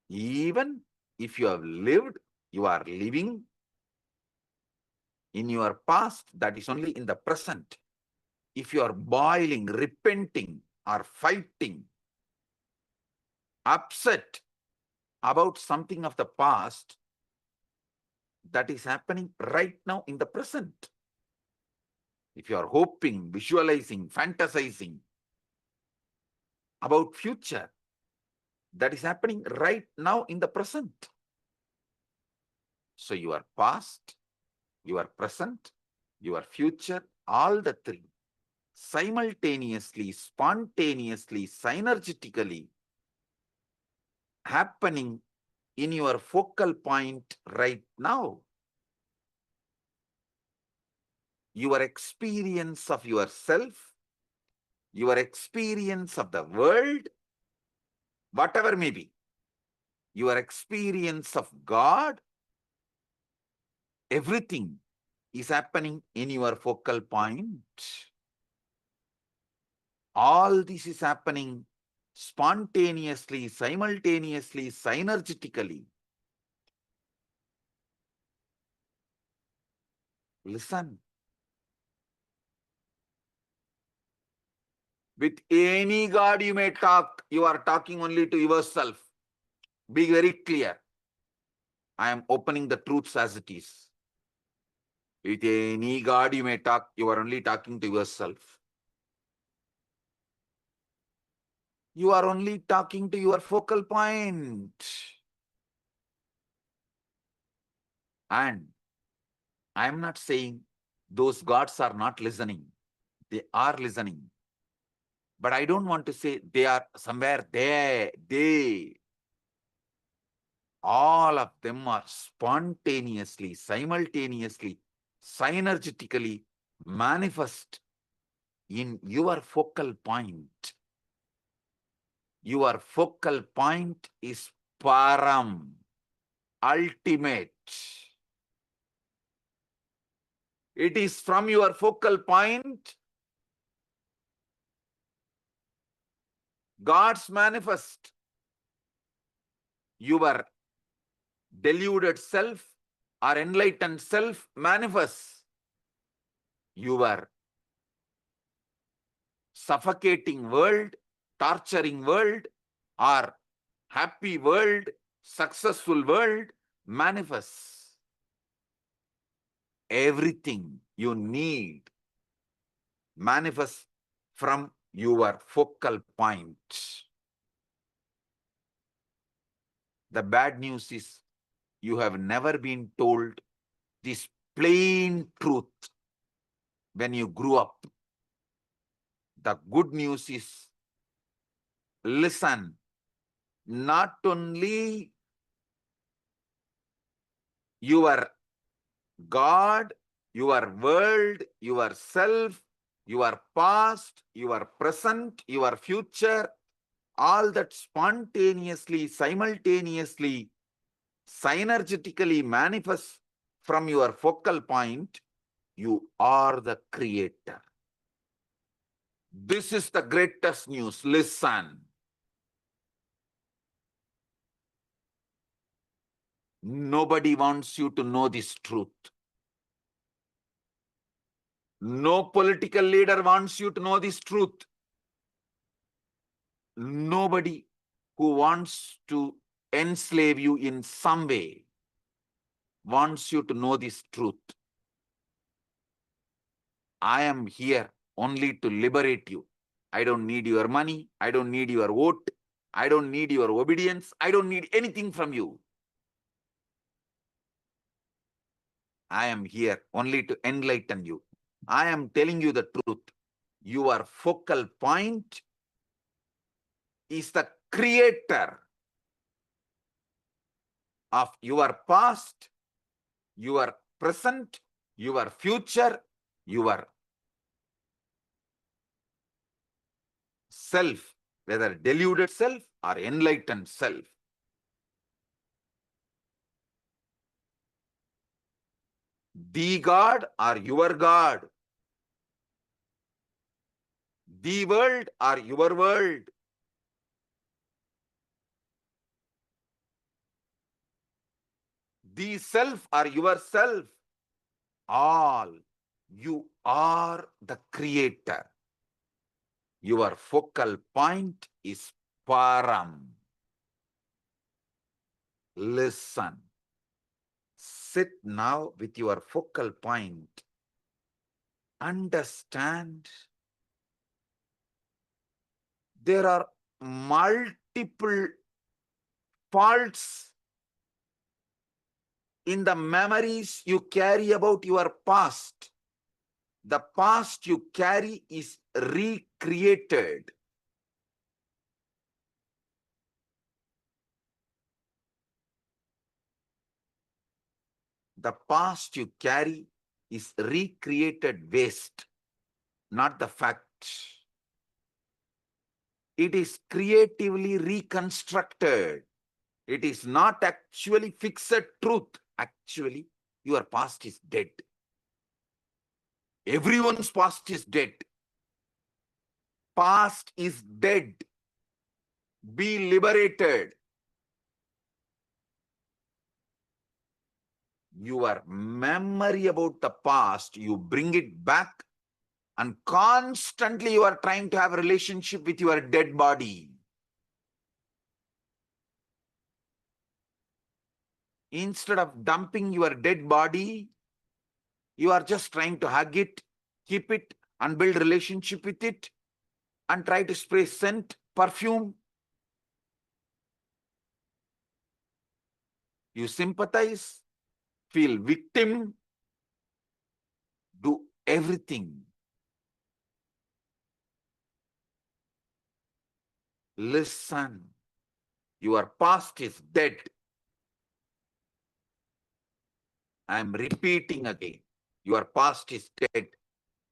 S5: Even if you have lived, you are living in your past, that is only in the present. If you are boiling, repenting, or fighting, upset about something of the past, that is happening right now in the present. If you are hoping, visualizing, fantasizing about future, that is happening right now in the present. So your past, your present, your future, all the three, simultaneously, spontaneously, synergetically happening in your focal point right now. Your experience of yourself, your experience of the world, whatever may be, your experience of God, everything is happening in your focal point. All this is happening spontaneously, simultaneously, synergetically. Listen. With any God you may talk, you are talking only to yourself. Be very clear. I am opening the truths as it is. With any God you may talk, you are only talking to yourself. You are only talking to your focal point. And I am not saying those gods are not listening. They are listening. But I don't want to say they are somewhere there. All of them are spontaneously, simultaneously, synergetically manifest in your focal point. Your focal point is Param, ultimate. It is from your focal point God's manifest. Your deluded self or enlightened self manifests. Your suffocating world, torturing world, or happy world, successful world manifests. Everything you need manifests from your focal point. The bad news is you have never been told this plain truth when you grew up. The good news is, listen, not only your God, your world, yourself, your past, your present, your future, all that spontaneously, simultaneously, synergetically manifests from your focal point. You are the creator. This is the greatest news. Listen. Nobody wants you to know this truth. No political leader wants you to know this truth. Nobody who wants to enslave you in some way wants you to know this truth. I am here only to liberate you. I don't need your money. I don't need your vote. I don't need your obedience. I don't need anything from you. I am here only to enlighten you. I am telling you the truth. Your focal point is the creator of your past, your present, your future, your self, whether deluded self or enlightened self. The God or your God. The world or your world. The self or yourself. All. You are the creator. Your focal point is Param. Listen. Sit now with your focal point. Understand. There are multiple faults in the memories you carry about your past. The past you carry is recreated. The past you carry is recreated waste, not the fact. It is creatively reconstructed. It is not actually fixed truth. Actually, your past is dead. Everyone's past is dead. Past is dead. Be liberated. Your memory about the past, you bring it back, and constantly you are trying to have a relationship with your dead body. Instead of dumping your dead body, you are just trying to hug it, keep it, and build relationship with it, and try to spray scent, perfume. You sympathize, feel victim, do everything. Listen, your past is dead. I am repeating again, your past is dead.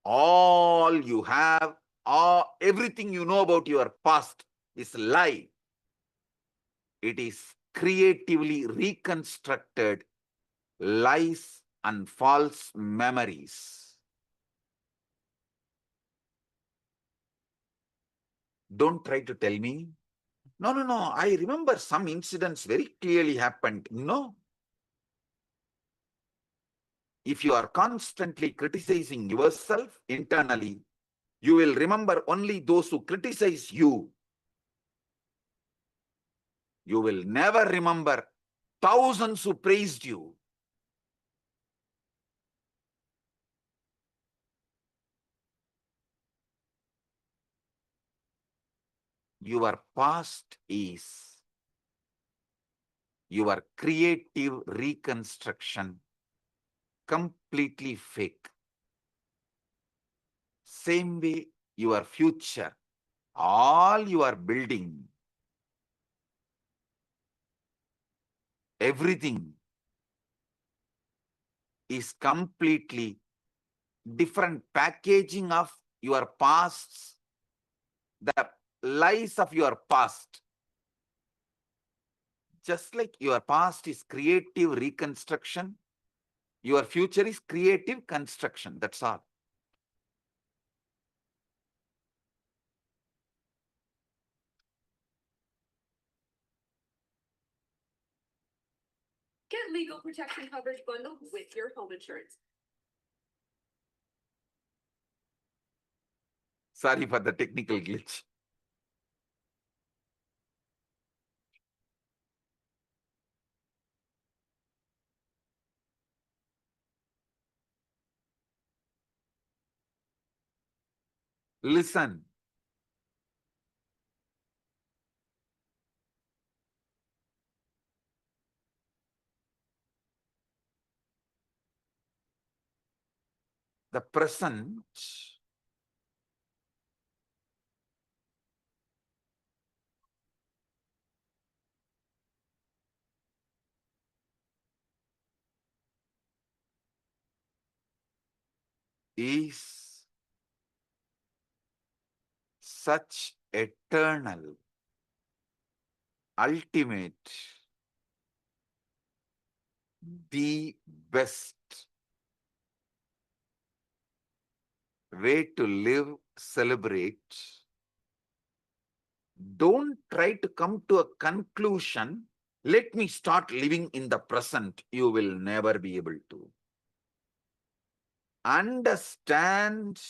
S5: All you have, everything you know about your past is lie. It is creatively reconstructed lies and false memories. Don't try to tell me, no, I remember some incidents very clearly happened. No. If you are constantly criticizing yourself internally, you will remember only those who criticize you. You will never remember thousands who praised you. Your past is your creative reconstruction, completely fake. Same way, your future, all you are building, everything is completely different packaging of your pasts, the lies of your past. Just like your past is creative reconstruction, your future is creative construction. That's all.
S6: Get legal protection coverage bundle with your home insurance.
S5: Sorry for the technical glitch. Listen. The present is such eternal, ultimate, the best way to live, celebrate. Don't try to come to a conclusion. Let me start living in the present. You will never be able to. Understand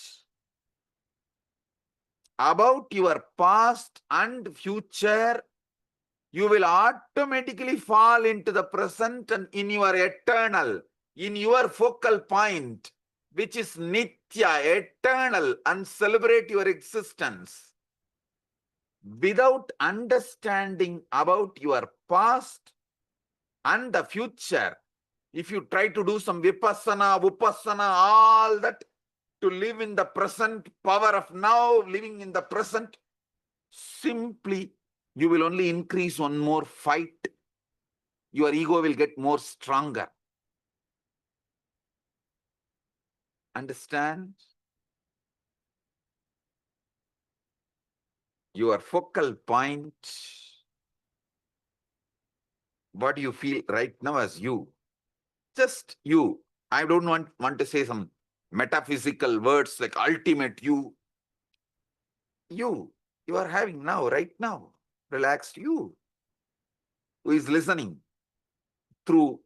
S5: about your past and future. You will automatically fall into the present and in your eternal, in your focal point, which is Nitya, eternal, and celebrate your existence. Without understanding about your past and the future, if you try to do some vipassana, vipassana, all that, to live in the present, power of now, living in the present, simply you will only increase one more fight. Your ego will get more stronger. Understand? Your focal point, what you feel right now as you. Just you. I don't want to say some metaphysical words like ultimate you. You are having now, right now. Relaxed you. Who is listening? Through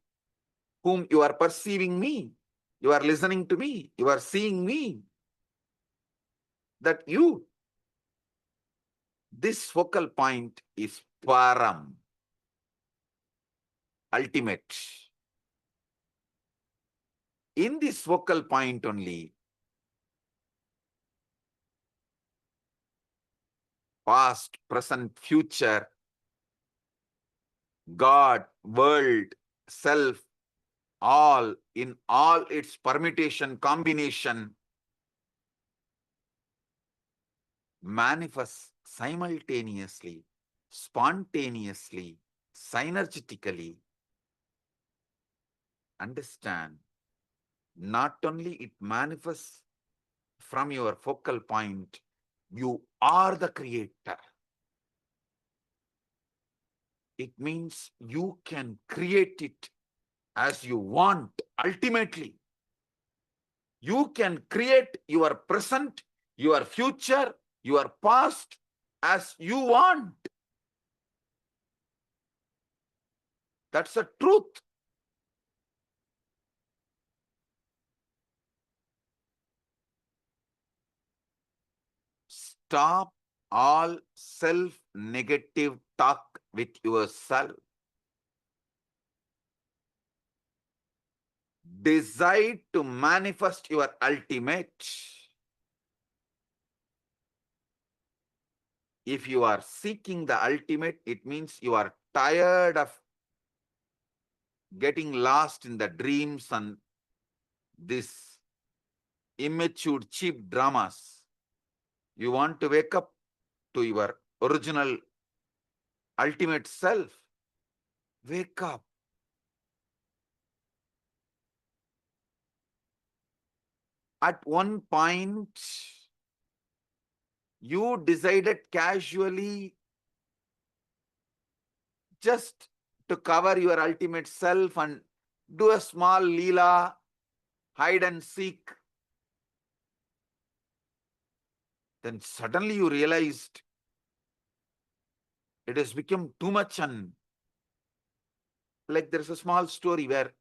S5: whom you are perceiving me. You are listening to me. You are seeing me. That you. This focal point is Param. Ultimate. In this focal point only, past, present, future, God, world, self, all in all its permutation, combination, manifests simultaneously, spontaneously, synergetically. Understand, not only it manifests from your focal point, you are the creator. It means you can create it as you want. Ultimately, you can create your present, your future, your past as you want. That's the truth. Stop all self-negative talk with yourself. Decide to manifest your ultimate. If you are seeking the ultimate, it means you are tired of getting lost in the dreams and this immature, cheap dramas. You want to wake up to your original ultimate self. Wake up. At one point, you decided casually just to cover your ultimate self and do a small leela, hide and seek. Then suddenly you realized it has become too much, and like there's a small story where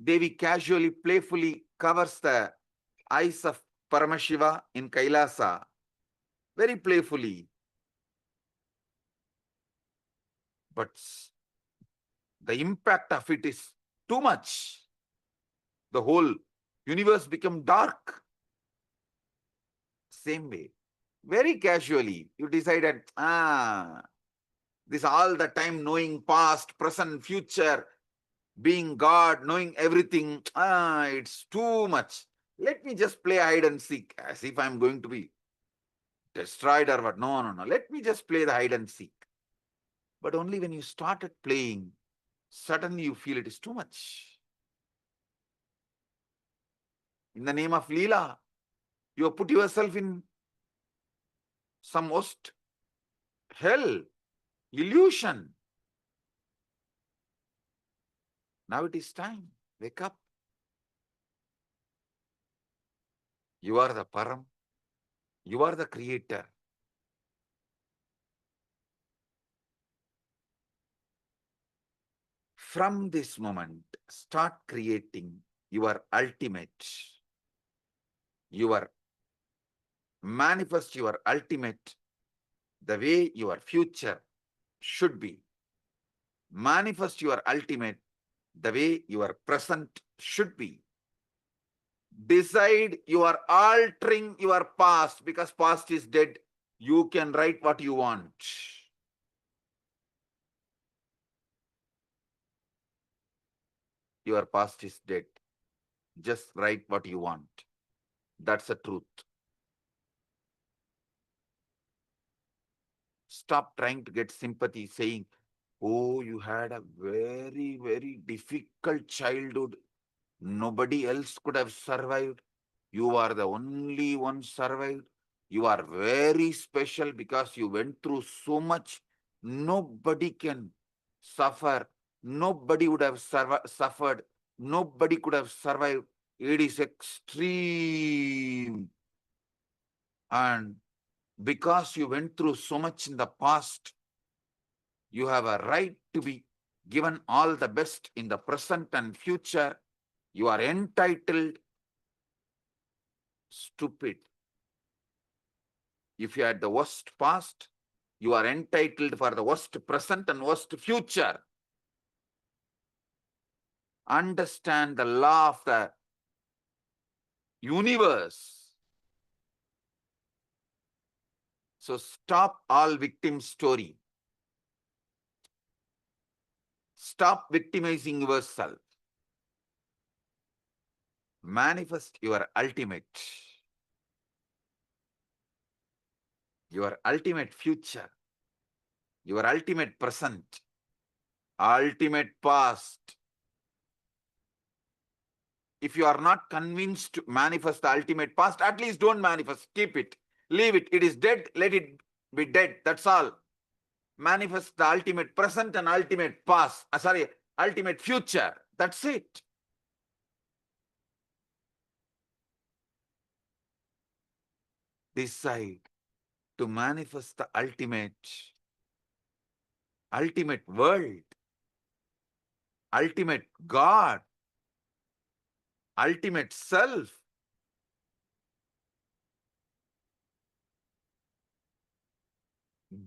S5: Devi casually, playfully covers the eyes of Paramashiva in Kailasa, very playfully. But the impact of it is too much. The whole universe become dark. Same way, very casually, you decided, this all the time knowing past, present, future, being God, knowing everything, it's too much. Let me just play hide and seek as if I'm going to be destroyed or what. No, no, no. Let me just play the hide and seek. But only when you started playing, suddenly you feel it is too much. In the name of Leela, you have put yourself in some worst hell, illusion. Now it is time. Wake up. You are the Param. You are the creator. From this moment, start creating your ultimate. Manifest your ultimate the way your future should be. Manifest your ultimate the way your present should be. Decide you are altering your past because past is dead. You can write what you want. Your past is dead. Just write what you want. That's the truth. Stop trying to get sympathy saying, oh, you had a very, very difficult childhood. Nobody else could have survived. You are the only one survived. You are very special because you went through so much. Nobody can suffer. Nobody would have suffered. Nobody could have survived. It is extreme. And because you went through so much in the past, you have a right to be given all the best in the present and future. You are entitled. Stupid. If you had the worst past, you are entitled for the worst present and worst future. Understand the law of the universe. So stop all victim story. Stop victimizing yourself. Manifest your ultimate future, your ultimate present, ultimate past. If you are not convinced to manifest the ultimate past, at least don't manifest. Keep it. Leave it. It is dead. Let it be dead. That's all. manifest the ultimate present and ultimate past, ultimate future. That's it. Decide to manifest the ultimate world, ultimate God, ultimate self.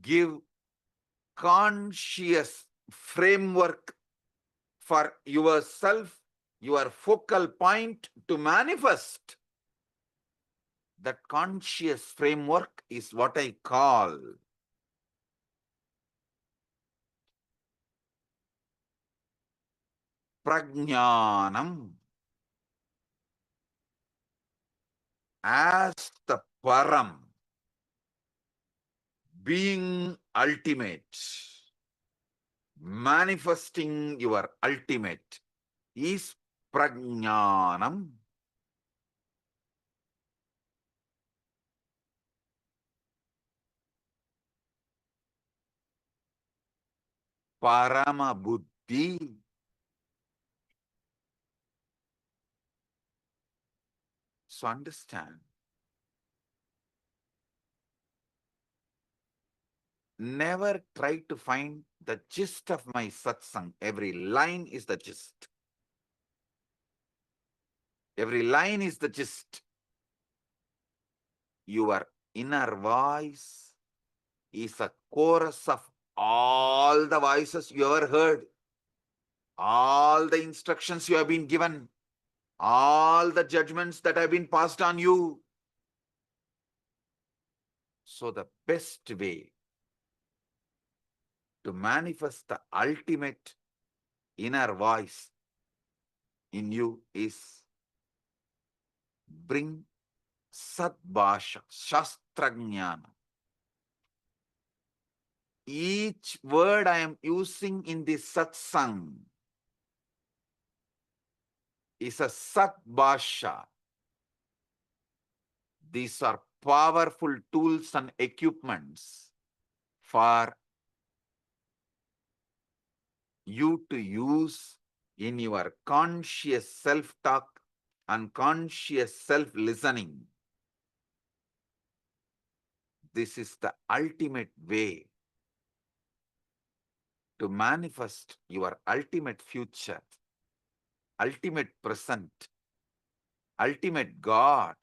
S5: Give conscious framework for yourself, your focal point to manifest. That conscious framework is what I call prajnanam. As the param, being ultimate, manifesting your ultimate is prajnanam. Parama buddhi. So understand, never try to find the gist of my satsang. Every line is the gist. Every line is the gist. Your inner voice is a chorus of all the voices you ever heard, all the instructions you have been given, all the judgments that have been passed on you. So the best way to manifest the ultimate inner voice in you is bring Sadbhasha, Shastrajnana. Each word I am using in this satsang is a Sadbhasha. These are powerful tools and equipments for you to use in your conscious self-talk and conscious self-listening. This is the ultimate way to manifest your ultimate future, ultimate present, ultimate God,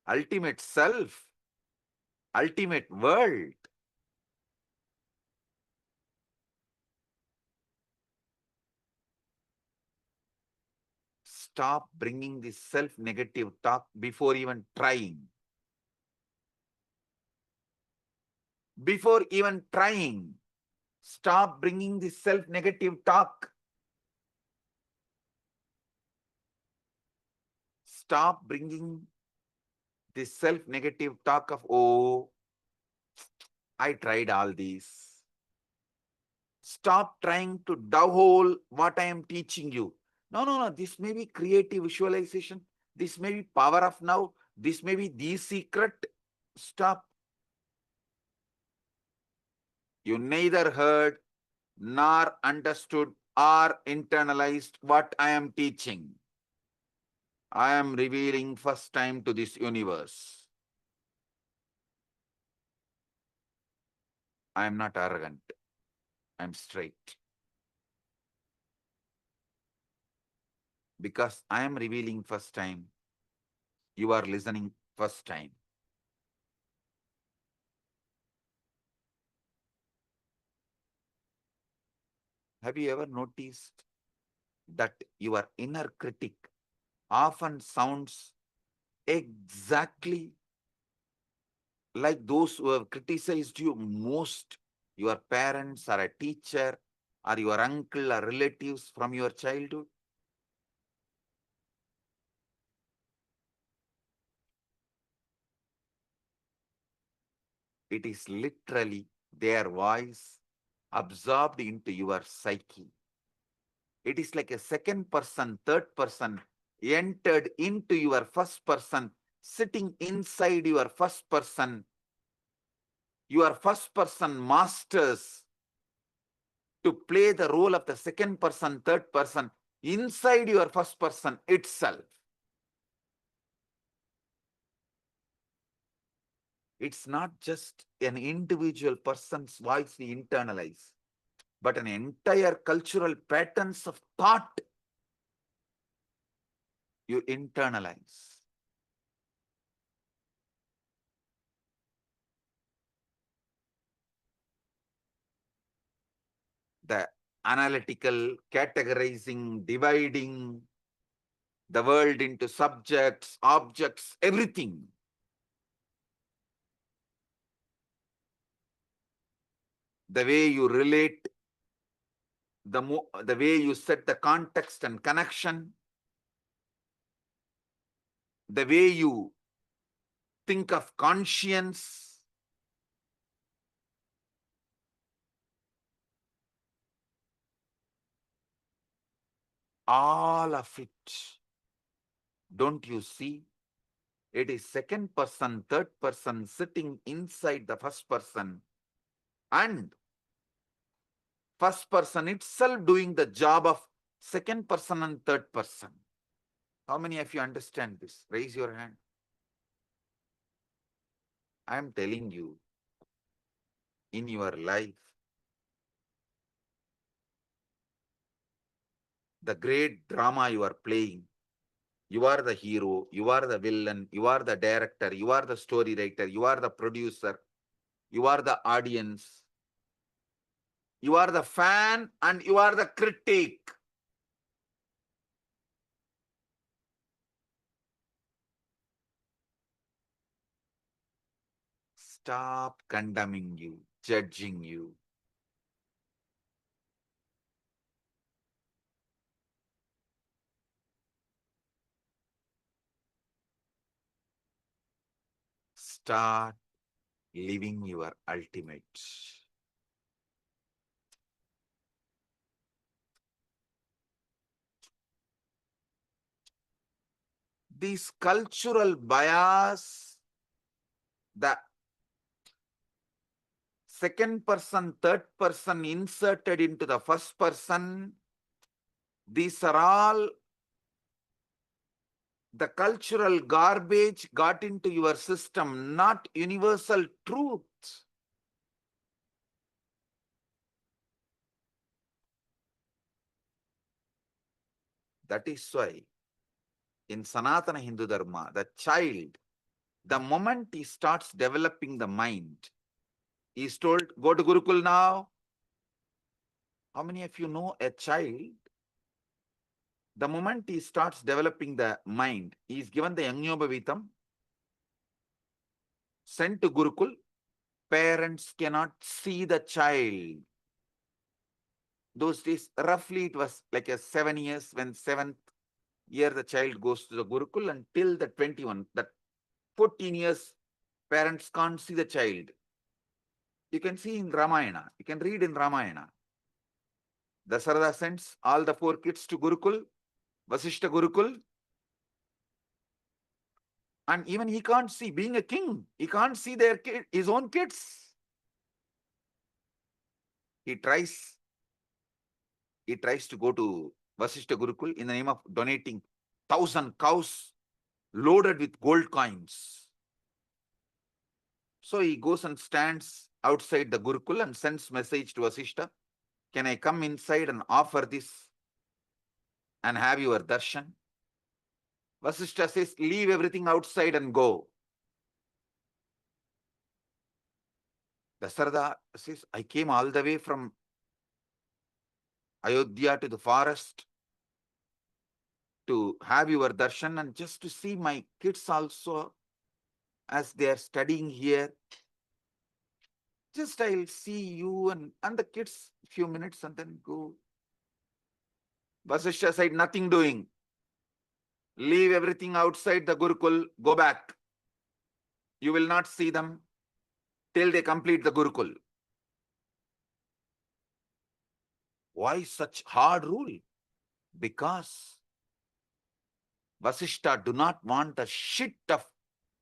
S5: ultimate self, ultimate world. Stop bringing this self-negative talk before even trying. Before even trying, stop bringing this self-negative talk. Stop bringing this self-negative talk of, oh, I tried all these. Stop trying to dovehole what I am teaching you. No. This may be creative visualization. This may be power of now. This may be the secret. Stop. You neither heard nor understood or internalized what I am teaching. I am revealing first time to this universe. I am not arrogant. I am straight. Because I am revealing first time, you are listening first time. Have you ever noticed that your inner critic often sounds exactly like those who have criticized you most, your parents or a teacher or your uncle or relatives from your childhood? It is literally their voice absorbed into your psyche. It is like a second person, third person entered into your first person, sitting inside your first person. your first person masters to play the role of the second person, third person inside your first person itself. It's not just an individual person's voice we internalize, but an entire cultural patterns of thought you internalize. The analytical, categorizing, dividing the world into subjects, objects, everything. The way you relate, the way you set the context and connection, the way you think of conscience, all of it. Don't you see? It is second person, third person sitting inside the first person, and first person itself doing the job of second person and third person. How many of you understand this? Raise your hand. I am telling you, in your life, the great drama you are playing, you are the hero, you are the villain, you are the director, you are the story writer, you are the producer, you are the audience, you are the fan, and you are the critic. Stop condemning you, judging you. Start living your ultimate. This cultural bias, the second person, third person inserted into the first person, these are all the cultural garbage got into your system, not universal truth. That is why in Sanatana Hindu Dharma, the child, the moment he starts developing the mind, he is told, go to Gurukul now. How many of you know a child, the moment he starts developing the mind, he is given the Yajñobhavitam, sent to Gurukul, parents cannot see the child. Those days, roughly it was like a 7 years, when 7th year the child goes to the Gurukul, until the 21, that 14 years, parents can't see the child. You can see in Ramayana, you can read in Ramayana. Dasarada sends all the 4 kids to Gurukul, Vasishta Gurukul, and even he can't see, being a king, he can't see his own kids. He tries to go to Vasishta Gurukul in the name of donating 1,000 cows loaded with gold coins. So he goes and stands outside the Gurukul and sends message to Vasishta, can I come inside and offer this and have your darshan? Vasishta says, leave everything outside and go. Dasarada says, I came all the way from Ayodhya to the forest to have your darshan and just to see my kids also as they are studying here. Just I'll see you and the kids few minutes and then go. Vasishta said, nothing doing. Leave everything outside the Gurukul, go back. You will not see them till they complete the Gurukul. Why such hard rule? Because Vasishta do not want the shit of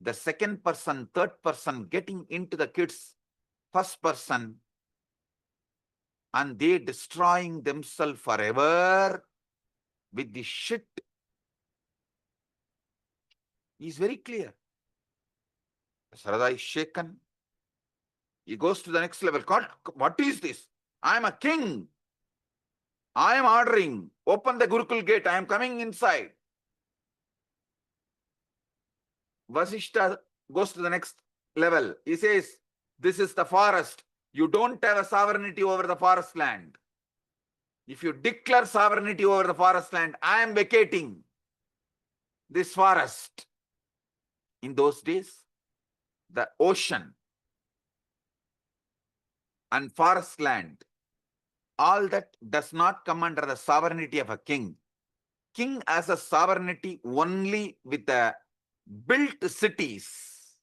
S5: the second person, third person getting into the kids first person, and they destroying themselves forever with the shit is very clear. Sarada is shaken. He goes to the next level. God, what is this? I am a king. I am ordering. Open the Gurukul gate. I am coming inside. Vasishta goes to the next level. He says, this is the forest. You don't have a sovereignty over the forest land. If you declare sovereignty over the forest land, I am vacating this forest. In those days, the ocean and forest land, all that does not come under the sovereignty of a king. King has a sovereignty only with the built cities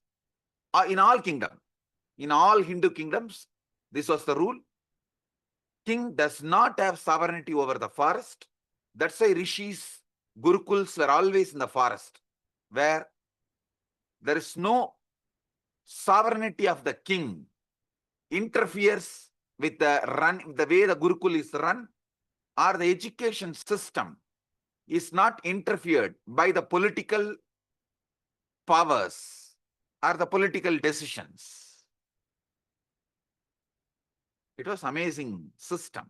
S5: in all kingdoms. In all Hindu kingdoms, this was the rule. King does not have sovereignty over the forest. That's why rishis, gurukuls were always in the forest, where there is no sovereignty of the king interferes with the way the gurukul is run, or the education system is not interfered by the political powers or the political decisions. It was amazing system.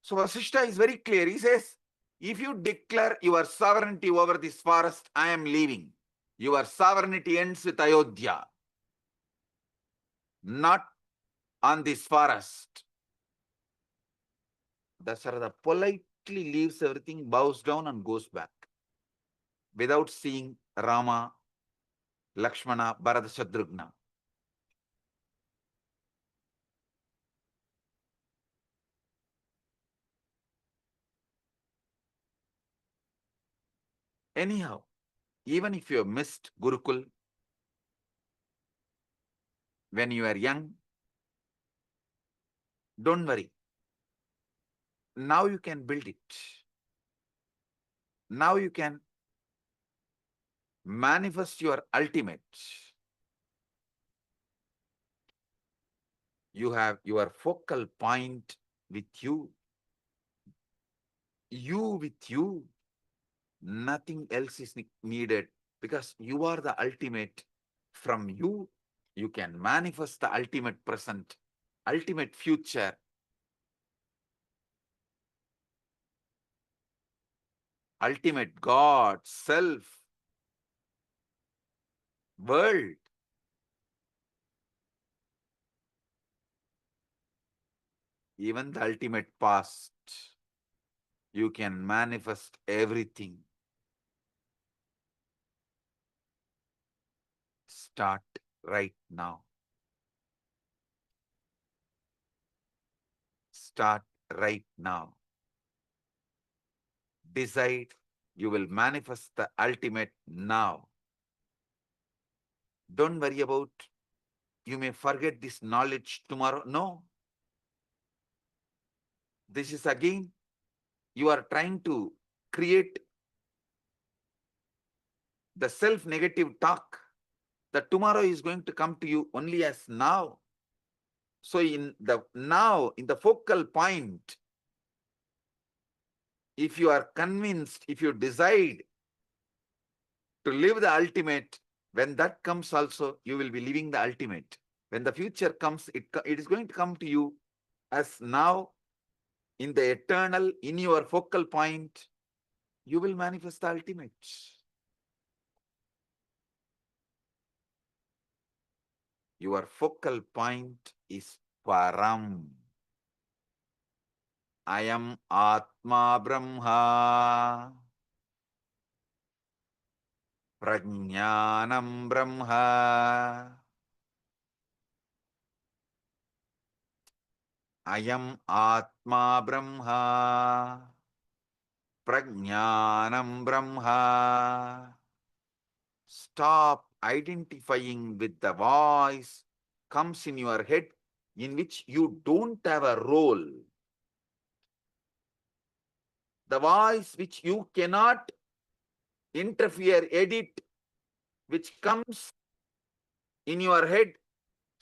S5: So Vasishta is very clear. He says, if you declare your sovereignty over this forest, I am leaving. Your sovereignty ends with Ayodhya, not on this forest. Dasharatha politely leaves everything, bows down and goes back without seeing Rama, Lakshmana, Bharata, Shatrugna. Anyhow, even if you have missed Gurukul when you are young, don't worry. Now you can build it. Now you can manifest your ultimate. You have your focal point with you. You with you. Nothing else is needed, because you are the ultimate. From you, you can manifest the ultimate present, ultimate future. Ultimate God, self, world. Even the ultimate past, you can manifest everything. Start right now. Start right now. Decide, you will manifest the ultimate now. Don't worry about, you may forget this knowledge tomorrow. No. This is again, you are trying to create the self-negative talk that tomorrow is going to come to you only as now. So in the now, in the focal point, if you are convinced, if you decide to live the ultimate, when that comes also, you will be living the ultimate. When the future comes, it is going to come to you as now, in the eternal, in your focal point, you will manifest the ultimate. Your focal point is Param. I am Atma Brahma. Prajnanam Brahma. I am Atma Brahma. Prajnanam Brahma. Stop identifying with the voice comes in your head in which you don't have a role. The voice which you cannot interfere, edit, which comes in your head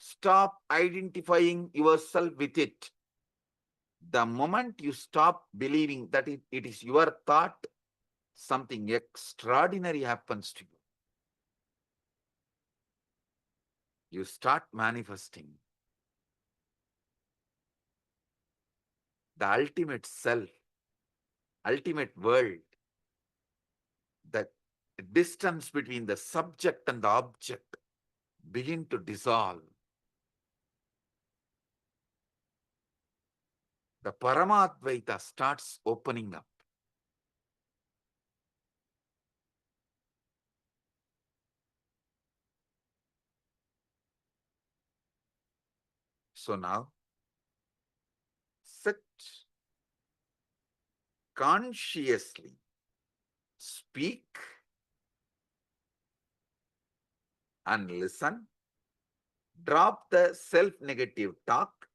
S5: Stop identifying yourself with it. The moment you stop believing that it is your thought, something extraordinary happens to you. You start manifesting the ultimate self, ultimate world. The distance between the subject and the object begin to dissolve. The Paramadvaita starts opening up. So now, sit consciously, speak and listen. Drop the self-negative talk,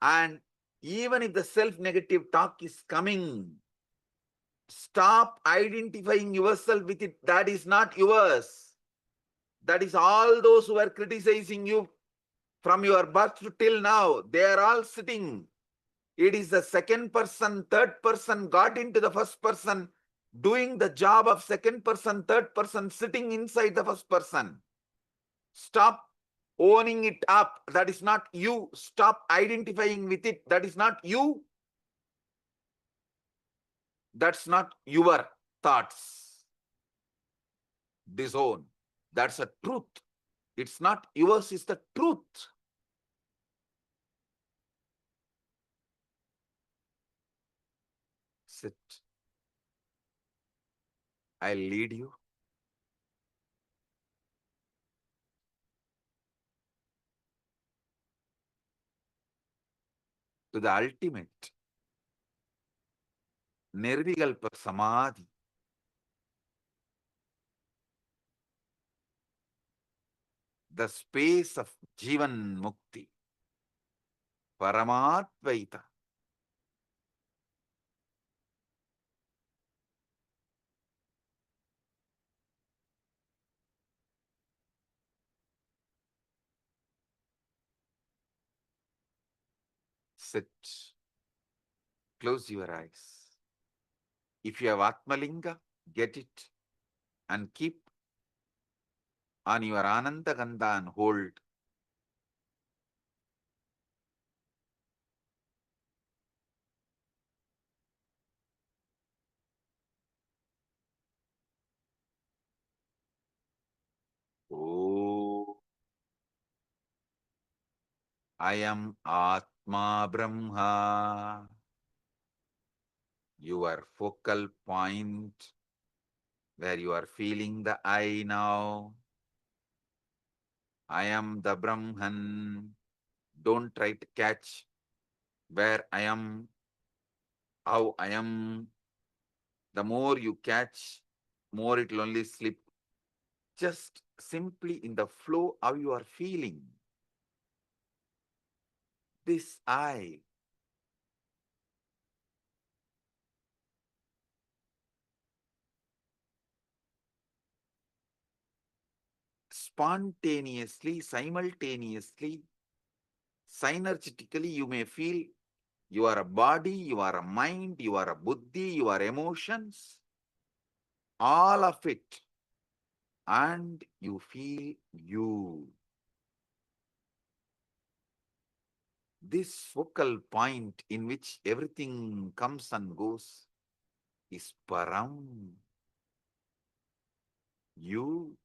S5: and even if the self-negative talk is coming, stop identifying yourself with it. That is not yours. That is all those who are criticizing you from your birth till now. They are all sitting. It is the second person, third person got into the first person, doing the job of second person, third person, sitting inside the first person. Stop owning it up. That is not you. Stop identifying with it. That is not you. That's not your thoughts. Disown. That's a truth. It's not yours, it's the truth. Sit. I'll lead you. To the ultimate Nirvikalpa Samadhi. The space of Jivan Mukti. Paramadvaita. Sit. Close your eyes. If you have Atmalinga, get it and keep on your Ananda Gandha and hold. Oh, I am Atma Brahma, your focal point where you are feeling the I now. I am the Brahman. Don't try to catch where I am, how I am. The more you catch, more it will only slip. Just simply in the flow how you are feeling. This I. Spontaneously, simultaneously, synergetically, you may feel you are a body, you are a mind, you are a buddhi, you are emotions, all of it. And you feel you. This focal point in which everything comes and goes is Param. You,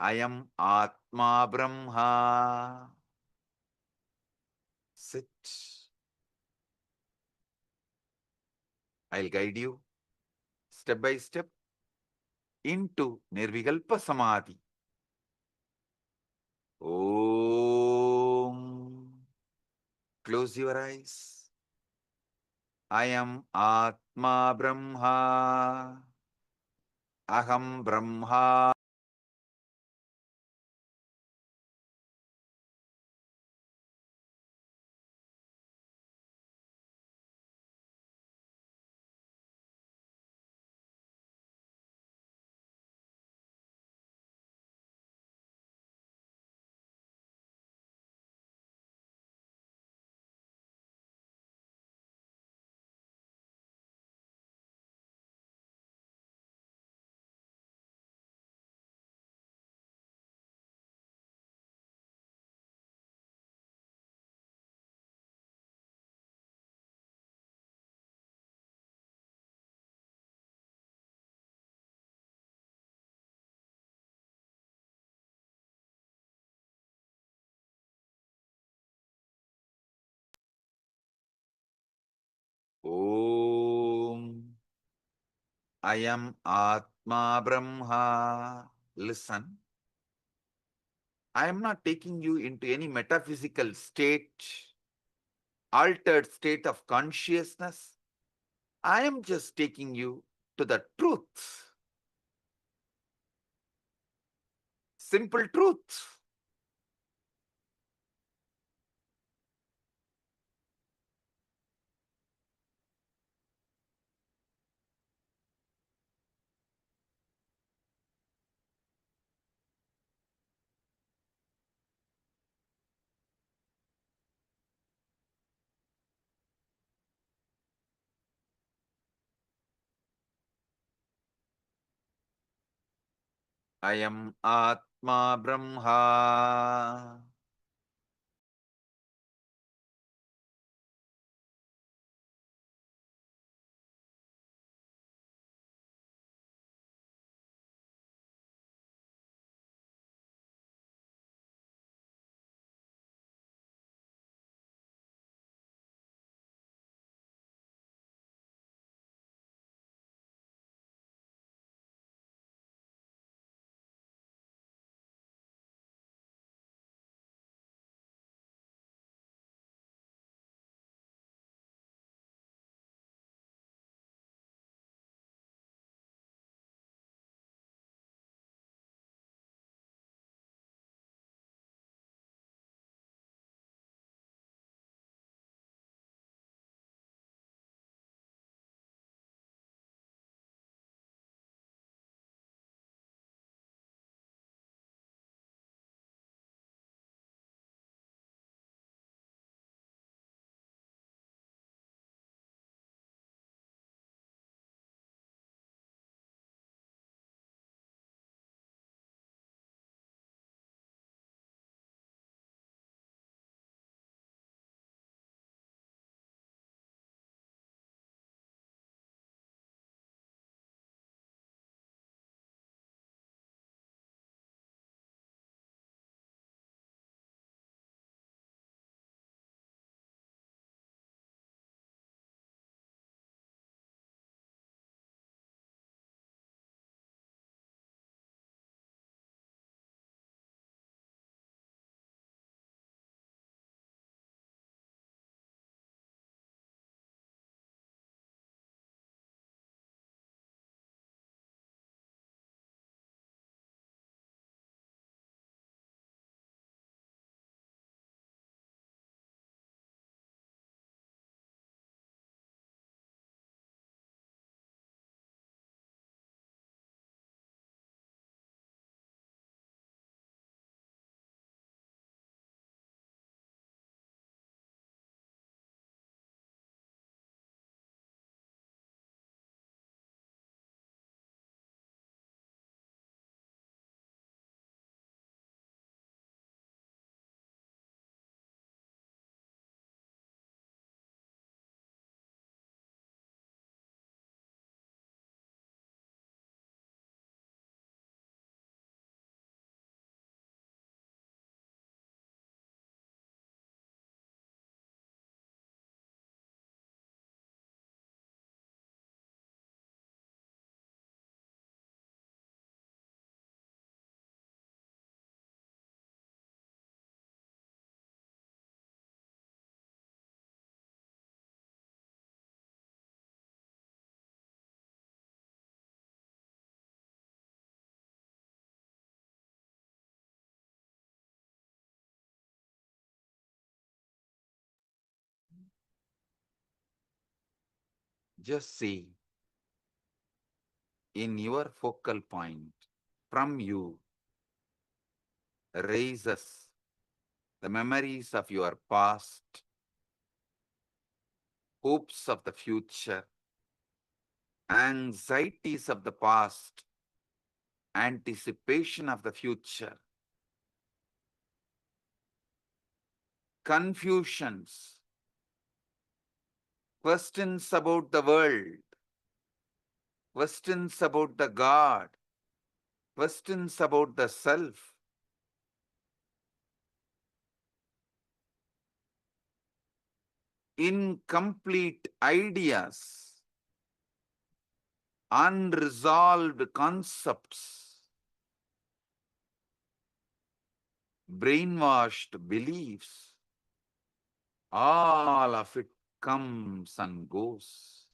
S5: I am Atma Brahma. Sit. I'll guide you step by step into Nirvikalpa Samadhi. Om. Close your eyes. I am Atma Brahma. Aham Brahma. I am Atma Brahma. Listen, I am not taking you into any metaphysical state, altered state of consciousness. I am just taking you to the truth. Simple truth. I am Atma Brahma. Just see, in your focal point, from you raises the memories of your past, hopes of the future, anxieties of the past, anticipation of the future, confusions, questions about the world, questions about the God, questions about the self, incomplete ideas, unresolved concepts, brainwashed beliefs, all of it comes and goes.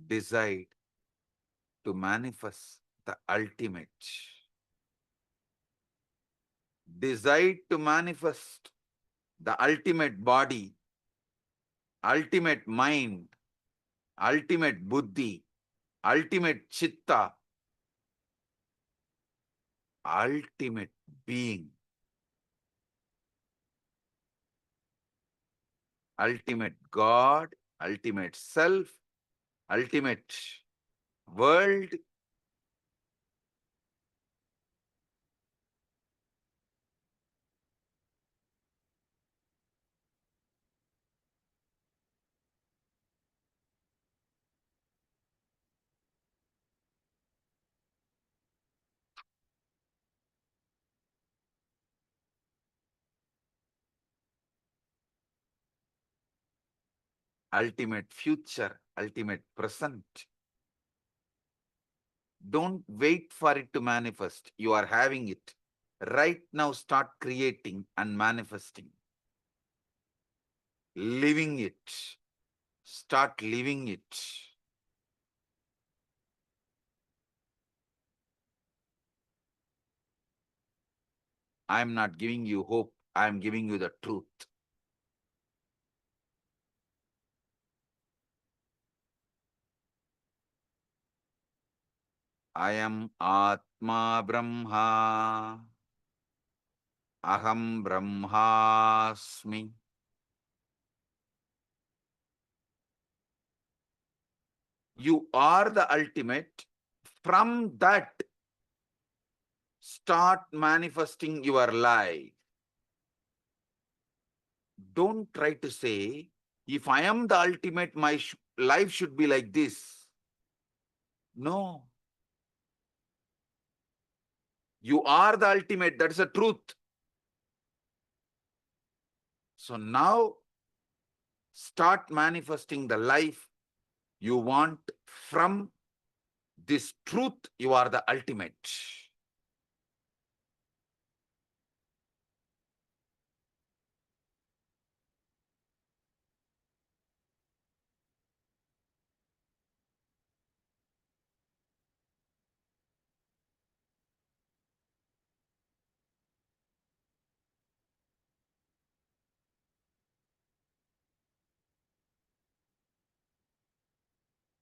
S5: Decide to manifest the ultimate. Decide to manifest the ultimate body, ultimate mind, ultimate buddhi, ultimate chitta, ultimate being, ultimate God, ultimate self, ultimate world. Ultimate future, ultimate present. Don't wait for it to manifest. You are having it. Right now, start creating and manifesting. Living it. Start living it. I am not giving you hope. I am giving you the truth. I am Atma Brahma. Aham Brahmasmi. You are the ultimate. From that, start manifesting your life. Don't try to say, if I am the ultimate, my life should be like this. No. You are the ultimate. That is the truth. So now, start manifesting the life you want from this truth. You are the ultimate.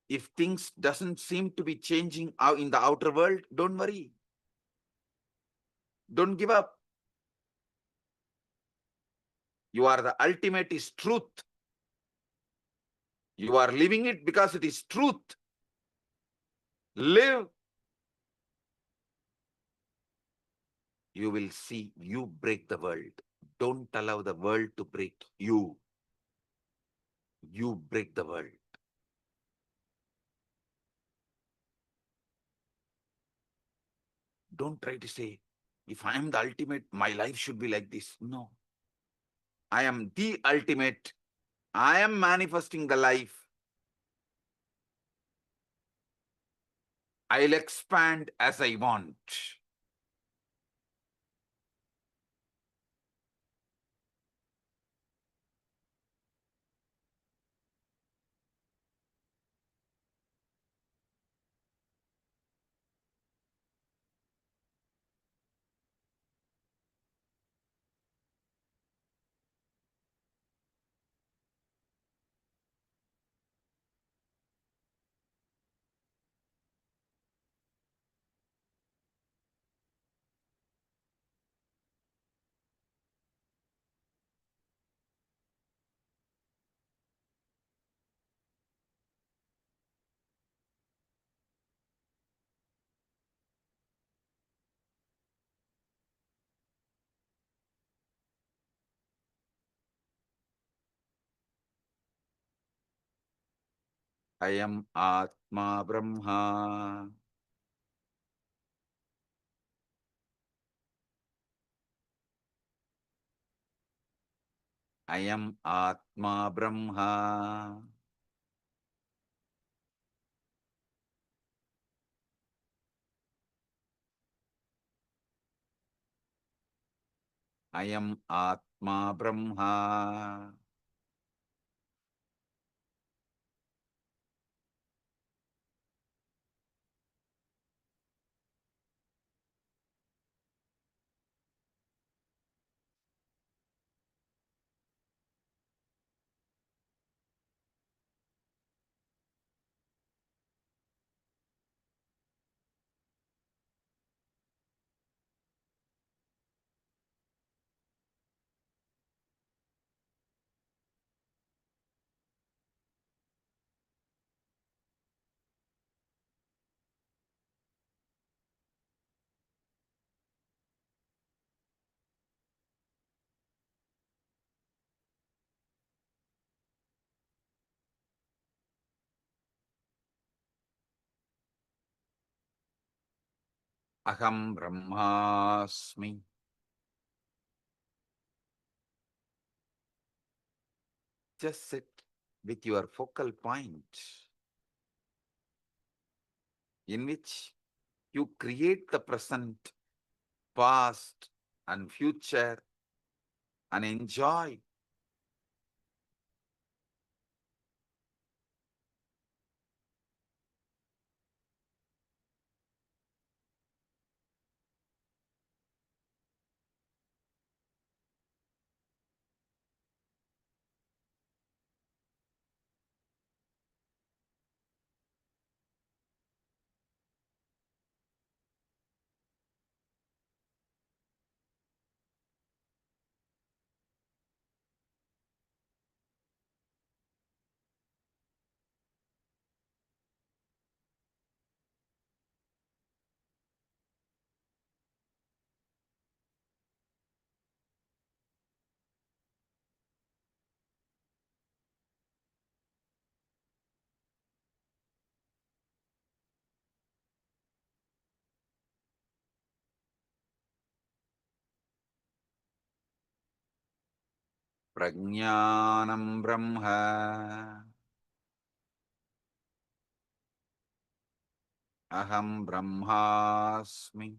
S5: If things doesn't seem to be changing out in the outer world, don't worry. Don't give up. You are the ultimate is truth. You are living it because it is truth. Live. You will see you break the world. Don't allow the world to break you. You break the world. Don't try to say, if I am the ultimate, my life should be like this. No. I am the ultimate. I am manifesting the life. I'll expand as I want. I am Atma Brahma. I am Atma Brahma. I am Atma Brahma. Aham Brahmasmi. Just sit with your focal point in which you create the present, past, and future and enjoy. Prajnanam Brahma. Aham Brahmasmi.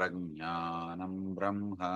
S5: Prajnanam Brahma.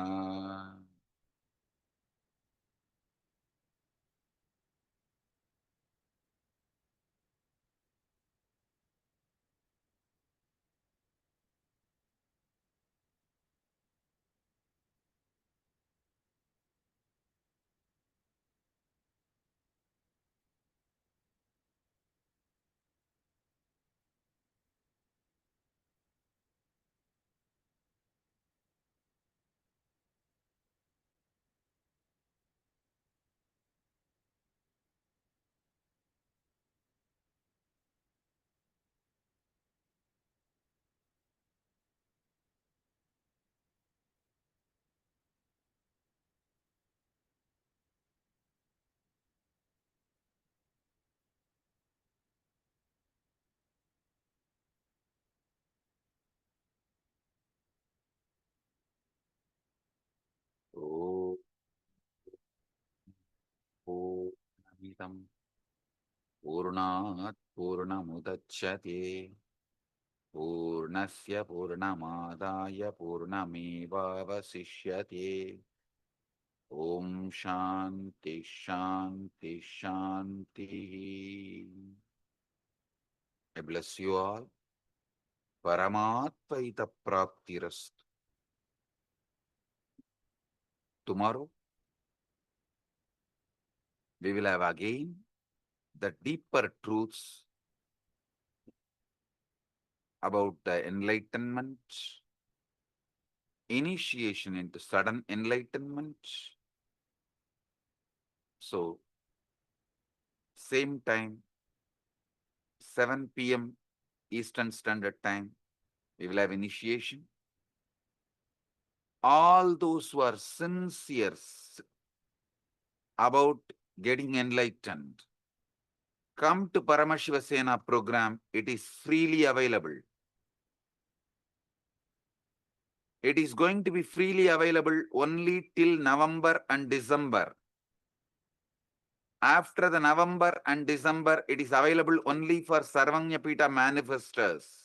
S5: Oh, Purnamidam Purnat Purnamudachyate Purnasya Purnamadaya Purnamevavasishyate. Om Shanti Shanti Shanti. I bless you all. Paramatvaita Praptirast. Tomorrow we will have again the deeper truths about the enlightenment, initiation into sudden enlightenment. So, same time, 7 p.m. Eastern Standard Time, we will have initiation. All those who are sincere about getting enlightened, come to Paramashiva Sena program. It is freely available. It is going to be freely available only till November and December. After the November and December, it is available only for Sarvanyapita manifestors.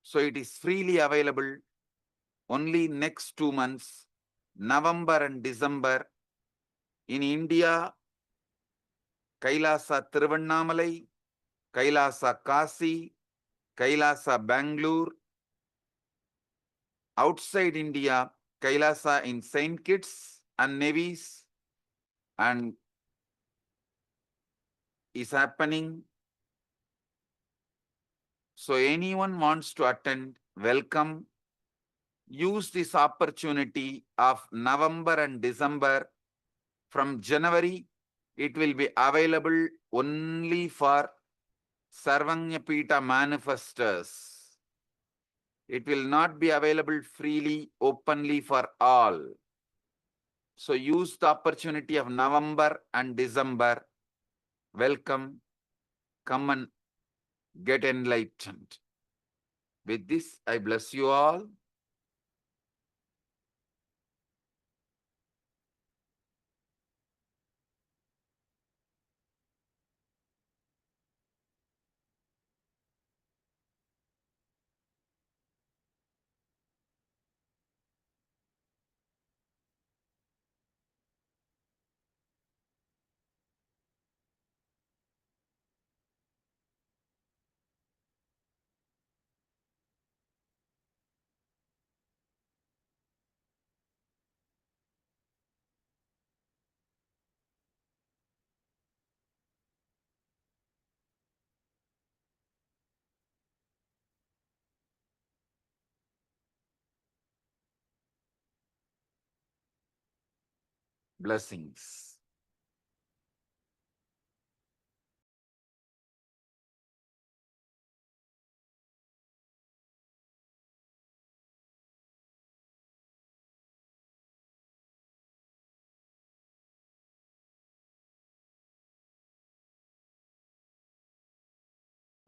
S5: So it is freely available only next 2 months, November and December. In India, Kailasa Tiruvannamalai, Kailasa Kasi, Kailasa Bangalore. Outside India, Kailasa in St. Kitts and Nevis, and is happening. So anyone wants to attend, welcome. Use this opportunity of November and December. From January, it will be available only for Sarvanyapita manifestors. It will not be available freely, openly for all. So use the opportunity of November and December. Welcome. Come and get enlightened. With this, I bless you all. Blessings.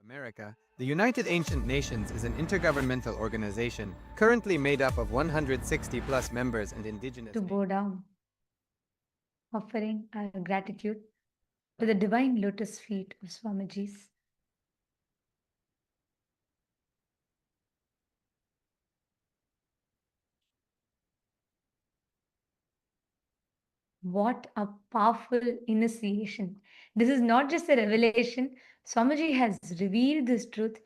S7: America, the United Ancient Nations is an intergovernmental organization currently made up of 160 plus members and indigenous
S2: To bow down, offering our gratitude to the divine lotus feet of Swamiji's What a powerful initiation. This is not just a revelation. Swamiji has revealed this truth,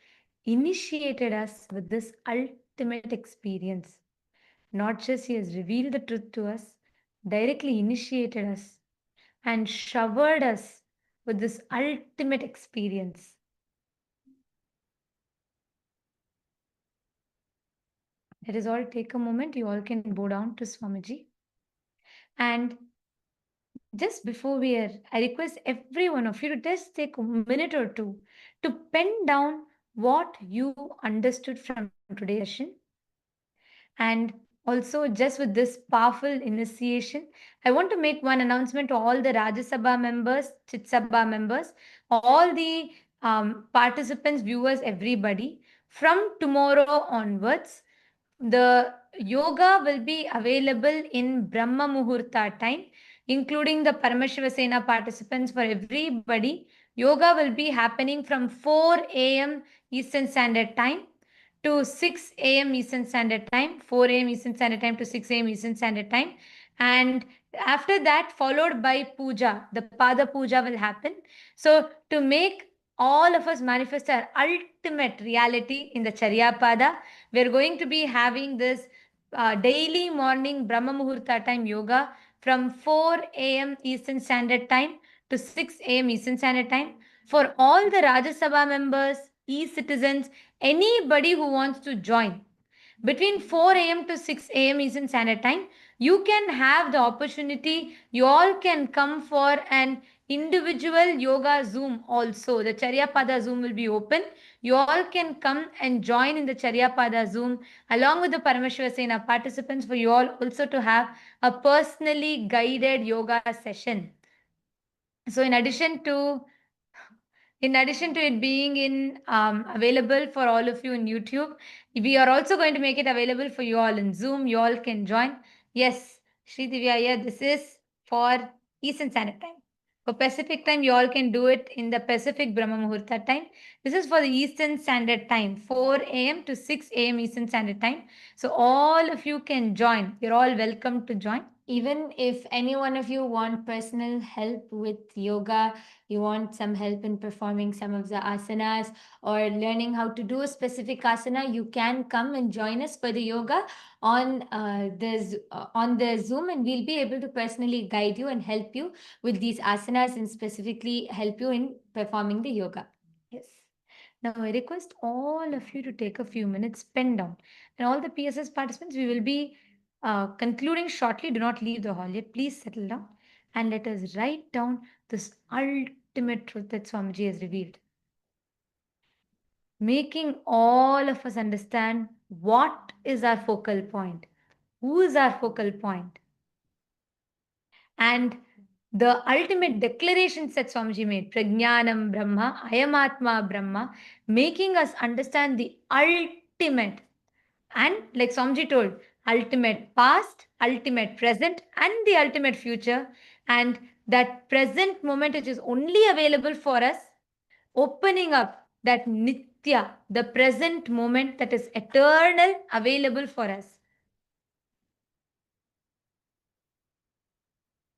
S2: initiated us with this ultimate experience. Not just he has revealed the truth to us, directly initiated us and showered us with this ultimate experience. Let us all take a moment. You all can bow down to Swamiji. And just before we are, I request every one of you to just take a minute or two to pen down what you understood from today's session. And also, just with this powerful initiation, I want to make one announcement to all the Rajya Sabha members, Chit Sabha members, all the participants, viewers, everybody. From tomorrow onwards, the yoga will be available in Brahma Muhurta time, including the Paramashiva Sena participants. For everybody, yoga will be happening from 4 a.m. Eastern Standard Time to 6 a.m. Eastern Standard Time, 4 a.m. Eastern Standard Time to 6 a.m. Eastern Standard Time. And after that, followed by puja, the Pada puja will happen. So, to make all of us manifest our ultimate reality in the Charya Pada, we're going to be having this daily morning Brahma Muhurta time yoga from 4 a.m. Eastern Standard Time to 6 a.m. Eastern Standard Time. For all the Rajya Sabha members, e-citizens, anybody who wants to join, between 4 a.m. to 6 a.m. Eastern Standard Time, you can have the opportunity. You all can come for an individual yoga Zoom also. The Charya Pada Zoom will be open. You all can come and join in the Charya Pada Zoom along with the Paramashiva Sena participants for you all also to have a personally guided yoga session. So in addition to it being in available for all of you in YouTube, we are also going to make it available for you all in Zoom. You all can join. Yes, Sri Divya, yeah, this is for Eastern Standard Time. For Pacific time, you all can do it in the Pacific Brahma Muhurta time. This is for the Eastern Standard Time, 4 a.m. to 6 a.m. Eastern Standard Time. So all of you can join. You're all welcome to join. Even if any one of you want personal help with yoga, you want some help in performing some of the asanas or learning how to do a specific asana, you can come and join us for the yoga on the Zoom, and we'll be able to personally guide you and help you with these asanas and specifically help you in performing the yoga. Yes. Now I request all of you to take a few minutes, pen down, and all the PSS participants, we will be concluding shortly. Do not leave the hall yet. Please settle down and let us write down this ultimate truth that Swamiji has revealed, making all of us understand what is our focal point, who is our focal point, and the ultimate declarations that Swamiji made, Prajnanam Brahma, Ayamatma Brahma, making us understand the ultimate. And like Swamiji told, ultimate past, ultimate present, and the ultimate future. And that present moment which is only available for us, opening up that Nitya, the present moment that is eternal, available for us.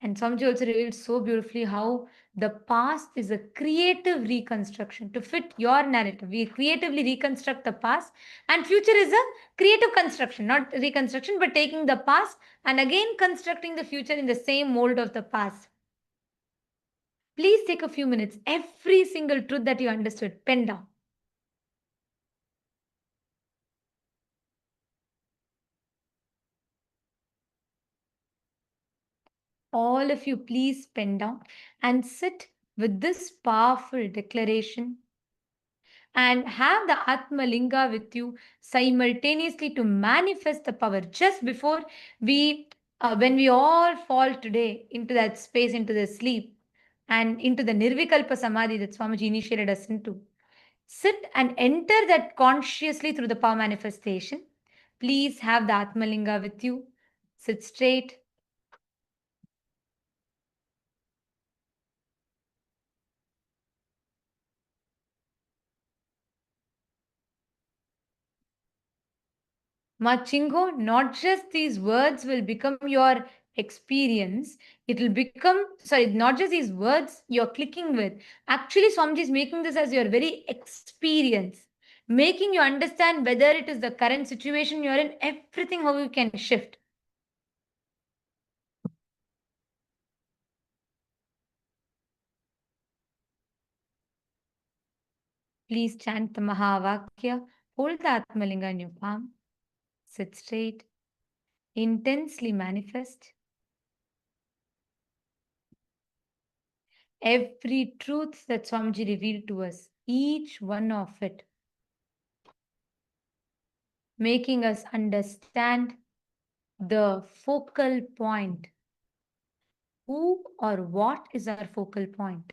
S2: And Swamiji also revealed so beautifully how the past is a creative reconstruction to fit your narrative. We creatively reconstruct the past, and future is a creative construction, not reconstruction, but taking the past and again constructing the future in the same mold of the past. Please take a few minutes. Every single truth that you understood, pen down. All of you, please pen down and sit with this powerful declaration and have the Atma Linga with you simultaneously to manifest the power. Just before we, when we all fall today into that space, into the sleep, and into the Nirvikalpa Samadhi that Swamiji initiated us into, sit and enter that consciously through the power manifestation. Please have the Atma Linga with you. Sit straight. Machingo, not just these words will become your experience, it will become, sorry, not just these words you're clicking with. Actually, Swamiji is making this as your very experience, making you understand whether it is the current situation you're in, everything, how you can shift. Please chant the Mahavakya, hold the Atmalinga in your palm, sit straight, intensely manifest. Every truth that Swamiji revealed to us, each one of it, making us understand the focal point. Who or what is our focal point?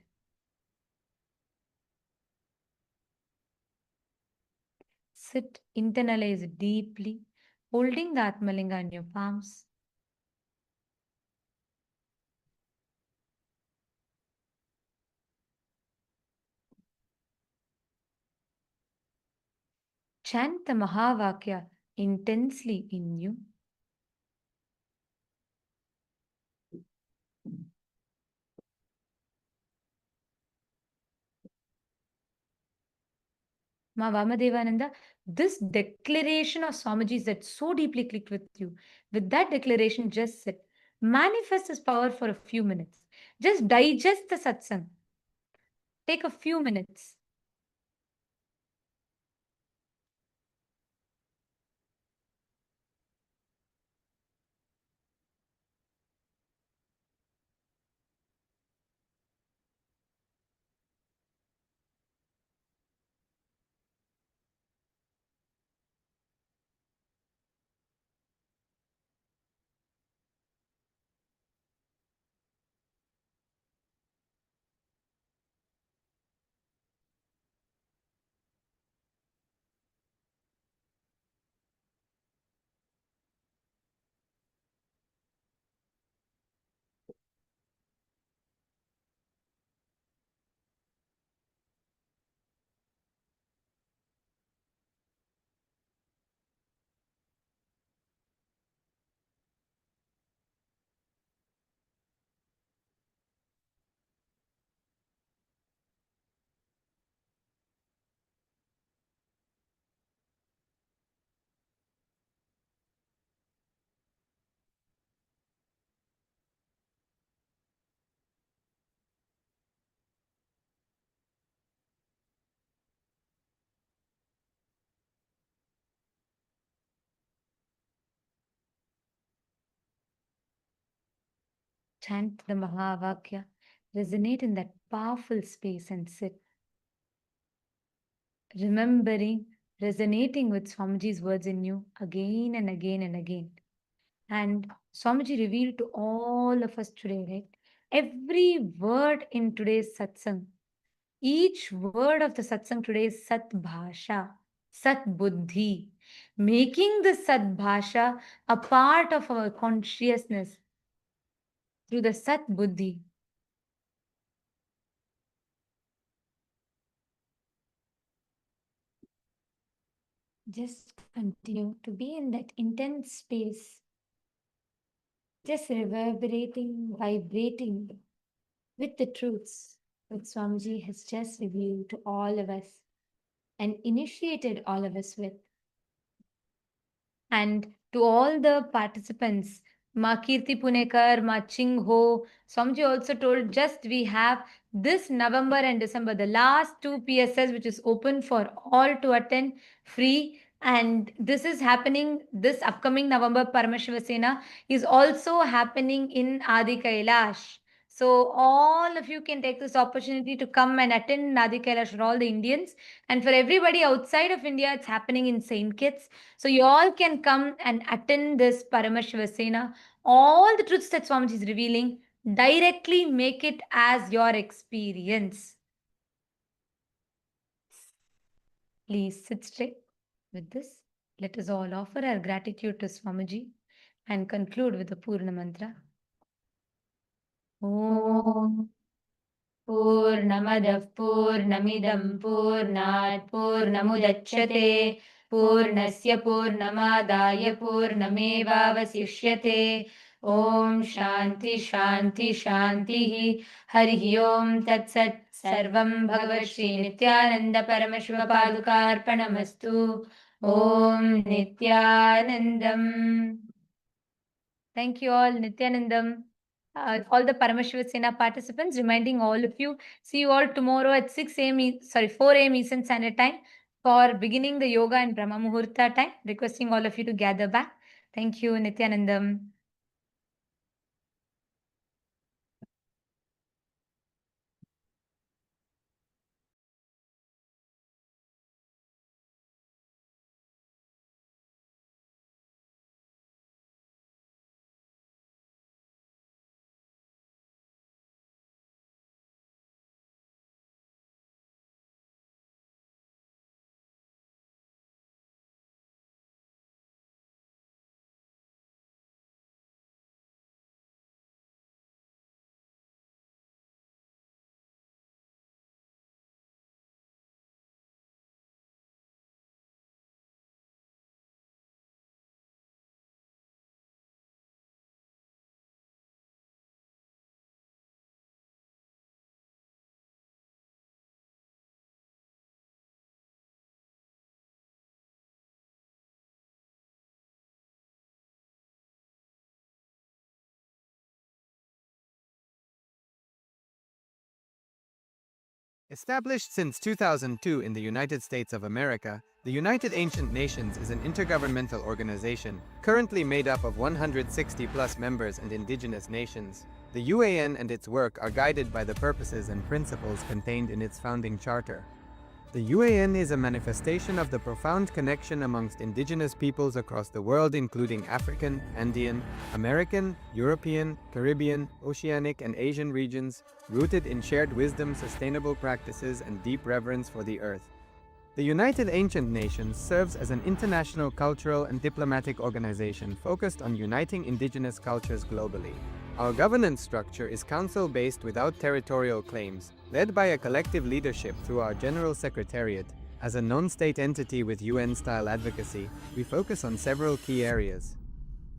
S2: Sit, internalize deeply, holding the Atmalinga in your palms. Chant the Mahavakya intensely in you. Ma Vamadevananda, this declaration of Swamiji's that so deeply clicked with you, with that declaration, just sit. Manifest his power for a few minutes. Just digest the satsang. Take a few minutes. Chant the Mahavakya. Resonate in that powerful space and sit. Remembering, resonating with Swamiji's words in you again and again and again. And Swamiji revealed to all of us today, right? Every word in today's satsang, each word of the satsang today is Sat Bhasha, Sat Buddhi, making the Sat Bhasha a part of our consciousness through the Sat Buddhi. Just continue to be in that intense space, just reverberating, vibrating with the truths that Swamiji has just revealed to all of us and initiated all of us with. And to all the participants, Ma Kirti Punekar, Ma Ching Ho, Swamiji also told just we have this November and December, the last two PSS, which is open for all to attend free. And this is happening this upcoming November. Paramashiva Sena is also happening in Adi Kailash. So all of you can take this opportunity to come and attend Adi Kailash for all the Indians. And for everybody outside of India, it's happening in St. Kitts. So you all can come and attend this Paramashiva Sena. All the truths that Swamiji is revealing, directly make it as your experience. Please sit straight. With this, let us all offer our gratitude to Swamiji and conclude with the Purna Mantra. Om Purnamadah Purnamidam Purnat Purnamudachyate Purnasya Purnamadaya Purnamevavasishyate Om Shanti Shanti Shanti Hari Om Tat Sat Sarvam Bhagavan Sri Nithyananda Paramashiva Padukarpanamastu Om Nithyanandam. Thank you all, Nithyanandam. All the Paramashiva Sena participants, reminding all of you, see you all tomorrow at 6 a.m. 4 a.m. Eastern Standard Time for beginning the yoga and Brahma Muhurta time. Requesting all of you to gather back. Thank you, Nithyanandam.
S7: Established since 2002 in the United States of America, the United Ancient Nations is an intergovernmental organization currently made up of 160 plus members and indigenous nations. The UAN and its work are guided by the purposes and principles contained in its founding charter. The UAN is a manifestation of the profound connection amongst indigenous peoples across the world, including African, Andean, American, European, Caribbean, Oceanic, and Asian regions, rooted in shared wisdom, sustainable practices, and deep reverence for the earth. The United Ancient Nations serves as an international cultural and diplomatic organization focused on uniting indigenous cultures globally. Our governance structure is council-based without territorial claims, led by a collective leadership through our General Secretariat. As a non-state entity with UN-style advocacy, we focus on several key areas: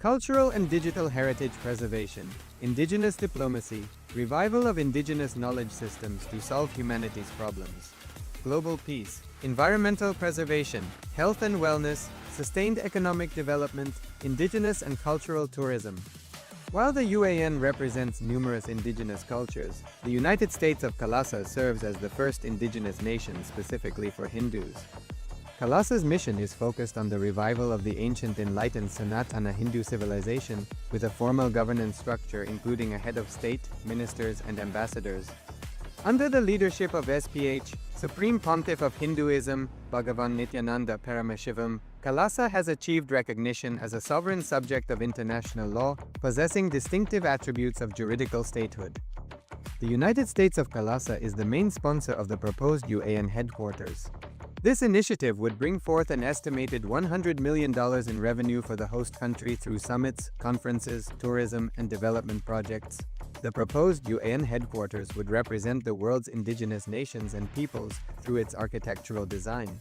S7: cultural and digital heritage preservation, indigenous diplomacy, revival of indigenous knowledge systems to solve humanity's problems, global peace, environmental preservation, health and wellness, sustained economic development, indigenous and cultural tourism. While the UAN represents numerous indigenous cultures, the United States of Kalasa serves as the first indigenous nation specifically for Hindus. Kalasa's mission is focused on the revival of the ancient enlightened Sanatana Hindu civilization with a formal governance structure including a head of state, ministers, and ambassadors. Under the leadership of SPH, Supreme Pontiff of Hinduism, Bhagavan Nithyananda Paramashivam, Kalasa has achieved recognition as a sovereign subject of international law, possessing distinctive attributes of juridical statehood. The United States of Kalasa is the main sponsor of the proposed UAN headquarters. This initiative would bring forth an estimated $100 million in revenue for the host country through summits, conferences, tourism, and development projects. The proposed UAN headquarters would represent the world's indigenous nations and peoples through its architectural design.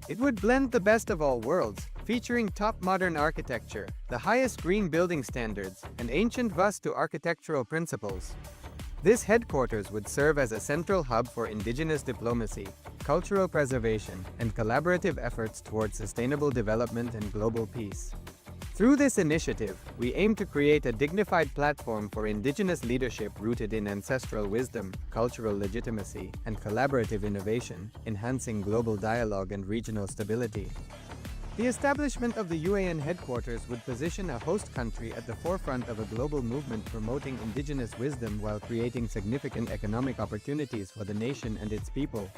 S7: It would blend the best of all worlds, featuring top modern architecture, the highest green building standards, and ancient Vastu architectural principles. This headquarters would serve as a central hub for indigenous diplomacy, cultural preservation, and collaborative efforts towards sustainable development and global peace. Through this initiative, we aim to create a dignified platform for indigenous leadership rooted in ancestral wisdom, cultural legitimacy, and collaborative innovation, enhancing global dialogue and regional stability. The establishment of the UAN headquarters would position a host country at the forefront of a global movement promoting indigenous wisdom while creating significant economic opportunities for the nation and its people.